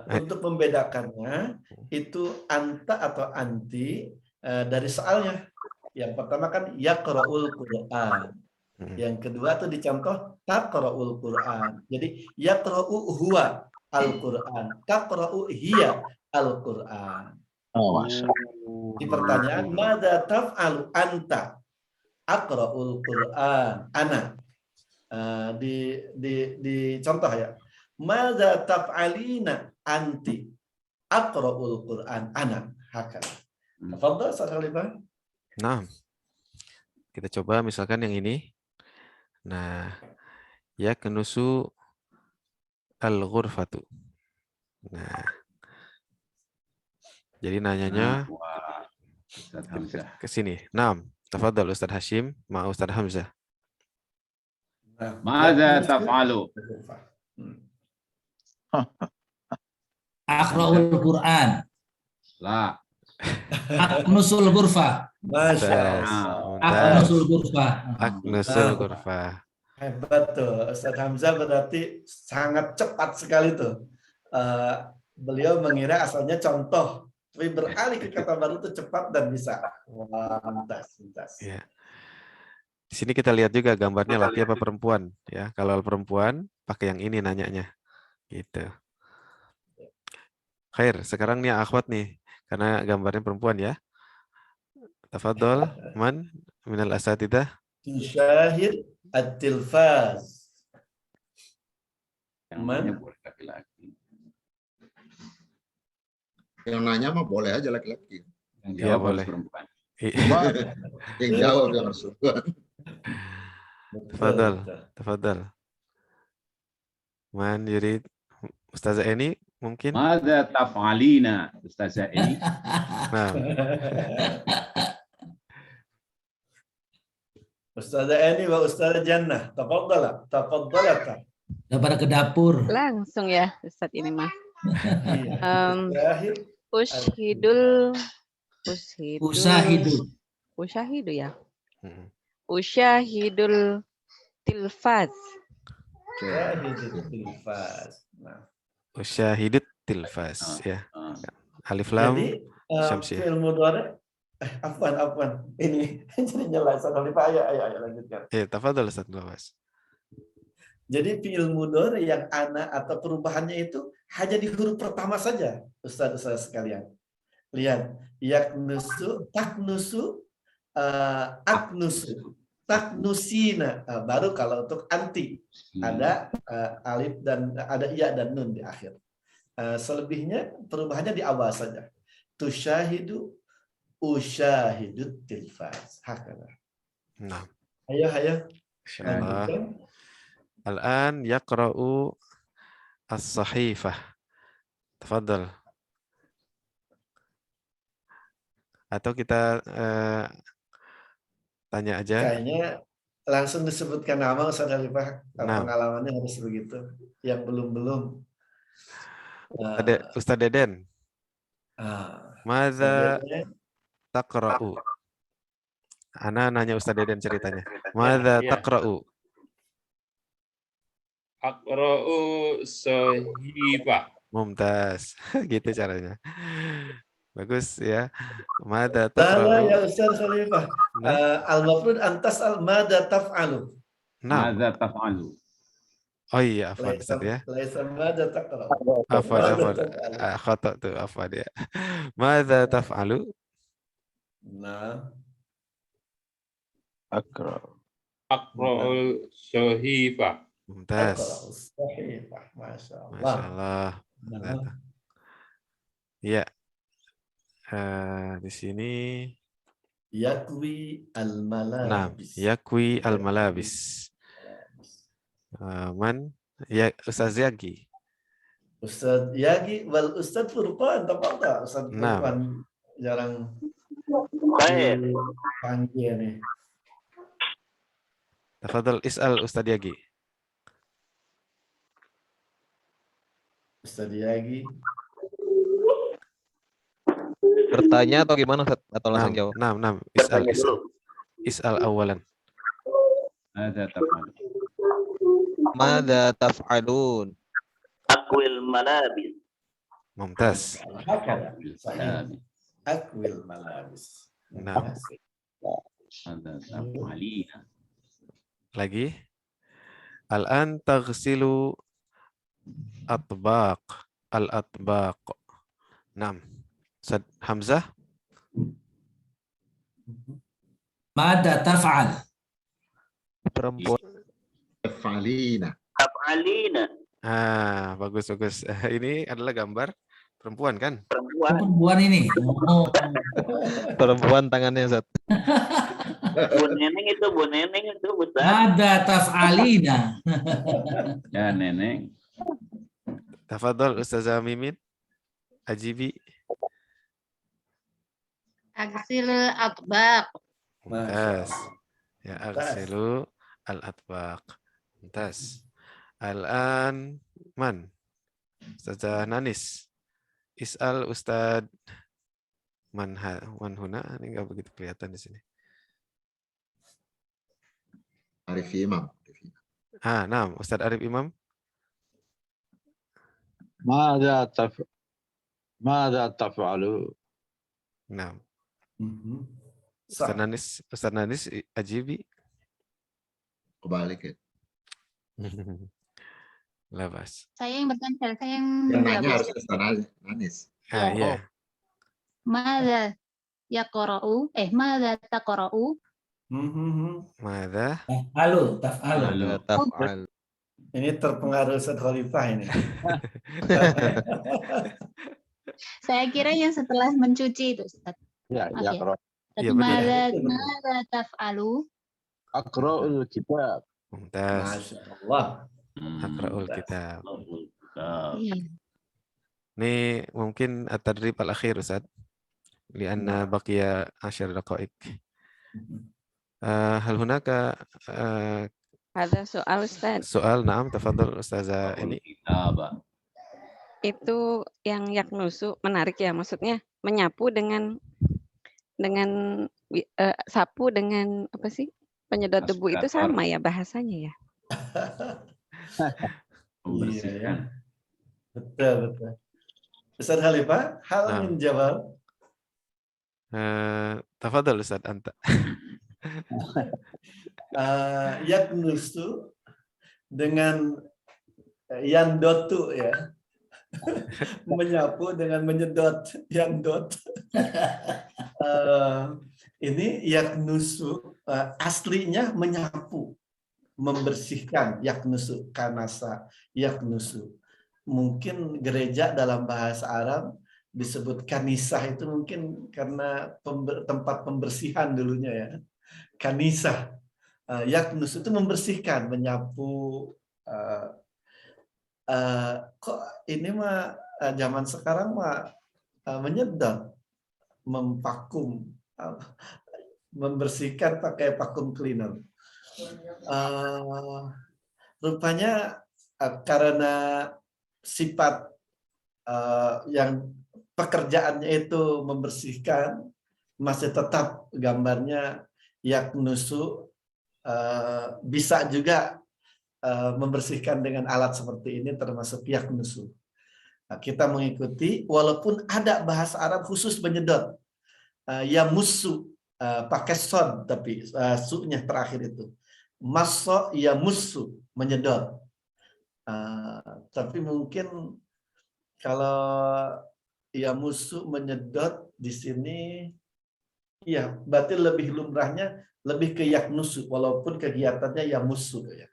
Speaker 2: Untuk membedakannya itu anta atau anti dari soalnya. Yang pertama kan yaqra'ul Qur'an. Yang kedua tuh dicontoh taqra'ul Qur'an. Jadi yaqra'u huwa al-Qur'an, taqra'u hiya al-Qur'an.
Speaker 3: Oh, Masya.
Speaker 2: Di pertanyaan madza taf'alu anta? Aqra'ul Qur'an. Ana. Di contoh ya. Madza taf'alina anti? Aqra'ul Qur'an. Ana. Hakala. Tafadhal Ustaz Khalifah.
Speaker 1: Nah, kita coba misalkan yang ini. Nah, ya kenusu al-ghurfatu. Nah, jadi nanyanya
Speaker 6: Ustaz Hamzah.
Speaker 1: Ke sini. Naam. Tafadhal Ustaz Hashim ma Ustaz Hamzah.
Speaker 6: Mada taf'alu?
Speaker 8: Aqra'ul Quran.
Speaker 6: La.
Speaker 8: Aknusul ghurfah.
Speaker 2: Masya
Speaker 1: Mumtaz.
Speaker 2: Allah.
Speaker 8: Aknusul ghurfah.
Speaker 1: Aknusul ghurfah.
Speaker 2: Hebat tuh, Ustaz Hamzah berarti sangat cepat sekali tuh. Beliau mengira asalnya contoh, tapi beralih ke kata baru itu cepat dan bisa. Wah, mumtaz.
Speaker 1: Ya. Di sini kita lihat juga gambarnya laki apa perempuan, ya. Kalau perempuan pakai yang ini nanyanya, gitu. Khair, sekarang nih akhwat nih, karena gambarnya perempuan ya. Tafadhol, man minal asatidah.
Speaker 2: Tusyahid at-tilfaz.
Speaker 6: Yang nanya boleh laki-laki.
Speaker 5: Yang nanya mah boleh aja laki-laki.
Speaker 6: Yang
Speaker 1: Iya,
Speaker 6: jawab
Speaker 1: boleh.
Speaker 6: harus perempuan.
Speaker 5: Yang jawab yang harus perempuan.
Speaker 1: Tafadhol. Man yurid Ustazah Eni mungkin?
Speaker 6: Mada taf'alina Ustazah Eni?
Speaker 1: Nah.
Speaker 2: Ustazah Eni wa Ustazah Jannah. Tafadhalata.
Speaker 8: Udah pada ke dapur.
Speaker 16: Langsung ya Ustaz ini mah.
Speaker 2: Tusyahid.
Speaker 16: Usyahidu ya. Usyahidul tilfaz.
Speaker 2: Usyahidul tilfaz. Nah.
Speaker 1: Usyahidut tilfas ya. Alif lam
Speaker 2: Jadi
Speaker 1: syamsiyah.
Speaker 2: fi'il mudhari afwan. Ini jadi jelas ayo lanjutkan.
Speaker 1: Tafadhol Ustaz Lawas.
Speaker 2: Jadi fi'il mudhari yang ana atau perubahannya itu hanya di huruf pertama saja, Ustaz sekalian. Lihat, yaknusu, taknusu, aknusu, taknusina. Baru kalau untuk anti ada alif dan ada iya dan nun di akhir. Selebihnya perubahannya di awal saja. Tusyahidu, usyahidut tilfaz. Hakala.
Speaker 1: Nah.
Speaker 2: Ayo.
Speaker 1: Insyaallah. Al-an yaqra'u as-sahifah. Tafadhal. Atau kita tanya aja.
Speaker 2: Kayaknya langsung disebutkan nama Ustaz Khalifah. Pengalamannya harus begitu. Yang belum.
Speaker 1: Ada Ustaz Deden. Madza taqra'u? Ana nanya Ustaz Deden ceritanya. Madza taqra'u?
Speaker 7: Aqra'u sahifah.
Speaker 1: Mumtaz. Gitu caranya. Bagus ya. Madza
Speaker 2: Tala
Speaker 1: taqra'u?
Speaker 2: ya Ustaz Khalifah. Al-mafrud antas al-madza taf'alu.
Speaker 6: Madza taf'alu?
Speaker 1: Oh iya, afwan Ustaz ya.
Speaker 2: Laisa madza taqra'u.
Speaker 1: Afwan. Khata tuh, afwan ya. Madza taf'alu?
Speaker 2: Nah.
Speaker 7: Aqra'ul sahifah.
Speaker 1: Mumtaz.
Speaker 2: Masya
Speaker 1: Allah. Iya. Di sini
Speaker 2: yakwi al-malabis.
Speaker 1: Yakwi al-malabis. Man ya Ustaz Yagi.
Speaker 2: Ustaz Yagi wal Ustaz Furqan, tafadhal Ustaz Furqan. Jarang panggil nih.
Speaker 1: Tafadhal is'al Ustaz Yagi.
Speaker 2: Ustaz Yagi.
Speaker 10: Bertanya atau gimana Ustaz? Atau langsung jawab?
Speaker 1: Nah. Is'al awalan.
Speaker 10: Mada taf'alun?
Speaker 14: Akwil malabis.
Speaker 1: Mumtaz.
Speaker 2: Akwil malabis.
Speaker 1: Nah. Lagi. Al-an taghsilu atbaq. Al-atbaq. 6. Ustaz Hamzah.
Speaker 8: Mada taf'al?
Speaker 10: Perempuan.
Speaker 5: Taf'alina.
Speaker 1: Bagus. Ini adalah gambar perempuan kan?
Speaker 8: Perempuan ini.
Speaker 10: Perempuan tangannya Ustaz.
Speaker 14: Bu Neneng itu Ustaz.
Speaker 8: Mada taf'alina?
Speaker 6: Ya Neneng.
Speaker 1: Tafadhol Ustazah Mimin. Ajibi.
Speaker 12: Agsilul atbaq.
Speaker 1: Mumtaz. Ya, aghsilu al-atbaq. Mumtaz. Al-an man? Ustazah Nanis. Is'al Ustad man huna, ini enggak begitu kelihatan di sini.
Speaker 5: Arif Imam.
Speaker 1: Nah, Ustadz Arif Imam.
Speaker 17: ماذا تفعل؟
Speaker 1: Nah. Ustadz Nanis ajibi.
Speaker 5: Kebalik ya.
Speaker 1: Labas.
Speaker 13: Saya yang bertanya, saya yang
Speaker 5: Yang
Speaker 13: menjawab.
Speaker 5: nanya harus Ustaz Nanis.
Speaker 1: Iya.
Speaker 13: Mada yaqra'u, mada taqra'u?
Speaker 1: Mada?
Speaker 2: Taf'al. Ini terpengaruh Ustaz Khalifah ini.
Speaker 13: Saya kira yang setelah mencuci itu, Ustaz.
Speaker 17: Ya,
Speaker 13: Maaf ya.
Speaker 17: yaqra.
Speaker 13: Tapi mada taf'alu?
Speaker 17: Aqra'ul kitab.
Speaker 1: Mumtaz.
Speaker 2: Masyaallah.
Speaker 1: Aqra'ul kitab. Ini mungkin at-tadrib al-akhir Ustaz. Lianna baqiya 10 daqa'iq. Hal hunaka
Speaker 16: Ada soal Ustaz.
Speaker 1: soal? Naam, tafadhol Ustazah ini.
Speaker 16: Itu yang yaknusu menarik ya, maksudnya menyapu dengan sapu dengan apa sih? Penyedot debu itu sama ya bahasanya ya.
Speaker 2: Membersihkan. Betul. Ustaz Khalifah, hal menjawab.
Speaker 1: Tafadhol Ustaz anta.
Speaker 2: Yaknusu dengan yandotu ya. Menyapu dengan menyedot, yandot. Ini yaknusu aslinya menyapu, membersihkan, yaknusu, kanasa, yaknusu. Mungkin gereja dalam bahasa Arab disebut kanisah itu mungkin karena tempat pembersihan dulunya ya. Kanisah. Yaknus itu membersihkan, menyapu. Kok ini mah zaman sekarang mah menyedot, mempakum, membersihkan pakai vacuum cleaner. Rupanya karena sifat yang pekerjaannya itu membersihkan, masih tetap gambarnya yaknusu, bisa juga membersihkan dengan alat seperti ini termasuk yaknusu. Kita mengikuti walaupun ada bahasa Arab khusus menyedot, yamusu, pakai sod tapi su-nya terakhir itu. Maso yamusu, menyedot. Tapi mungkin kalau yamusu menyedot di sini, ya berarti lebih lumrahnya lebih ke yaknusu walaupun kegiatannya yamusu ya.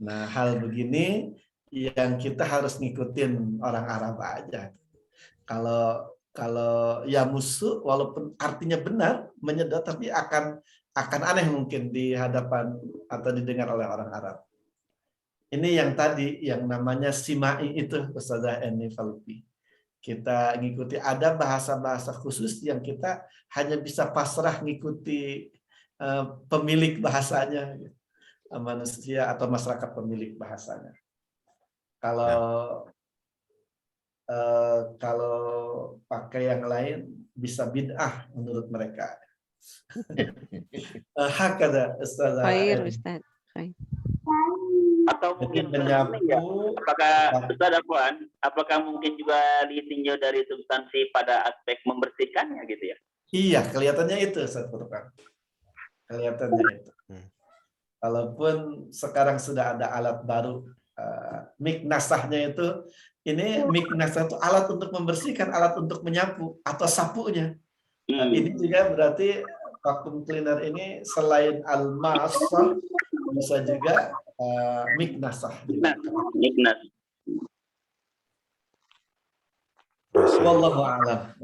Speaker 2: Nah hal begini yang kita harus ngikutin orang Arab aja. Kalau yamusu walaupun artinya benar menyedot tapi akan aneh mungkin di hadapan atau didengar oleh orang Arab. Ini yang tadi yang namanya simai itu Ustazah Eni Falupi. Kita ngikuti ada bahasa-bahasa khusus yang kita hanya bisa pasrah ngikuti pemilik bahasanya, manusia atau masyarakat pemilik bahasanya. Kalau pakai yang lain bisa bid'ah menurut mereka. Hakada Ustazah.
Speaker 16: Khair Ustaz.
Speaker 14: Atau mungkin
Speaker 2: menyapu,
Speaker 14: apakah Ustaz Afwan, apakah mungkin juga ditinjau dari substansi pada aspek membersihkannya gitu ya?
Speaker 2: Iya, kelihatannya itu Ustaz Furqan. Kelihatannya itu. Walaupun sekarang sudah ada alat baru, miknasahnya itu, ini miknasah itu alat untuk membersihkan, alat untuk menyapu atau sapunya. Ini juga berarti vacuum cleaner ini selain al-masah bisa juga miknasah.
Speaker 14: Miknas.
Speaker 2: Wallahu a'lam.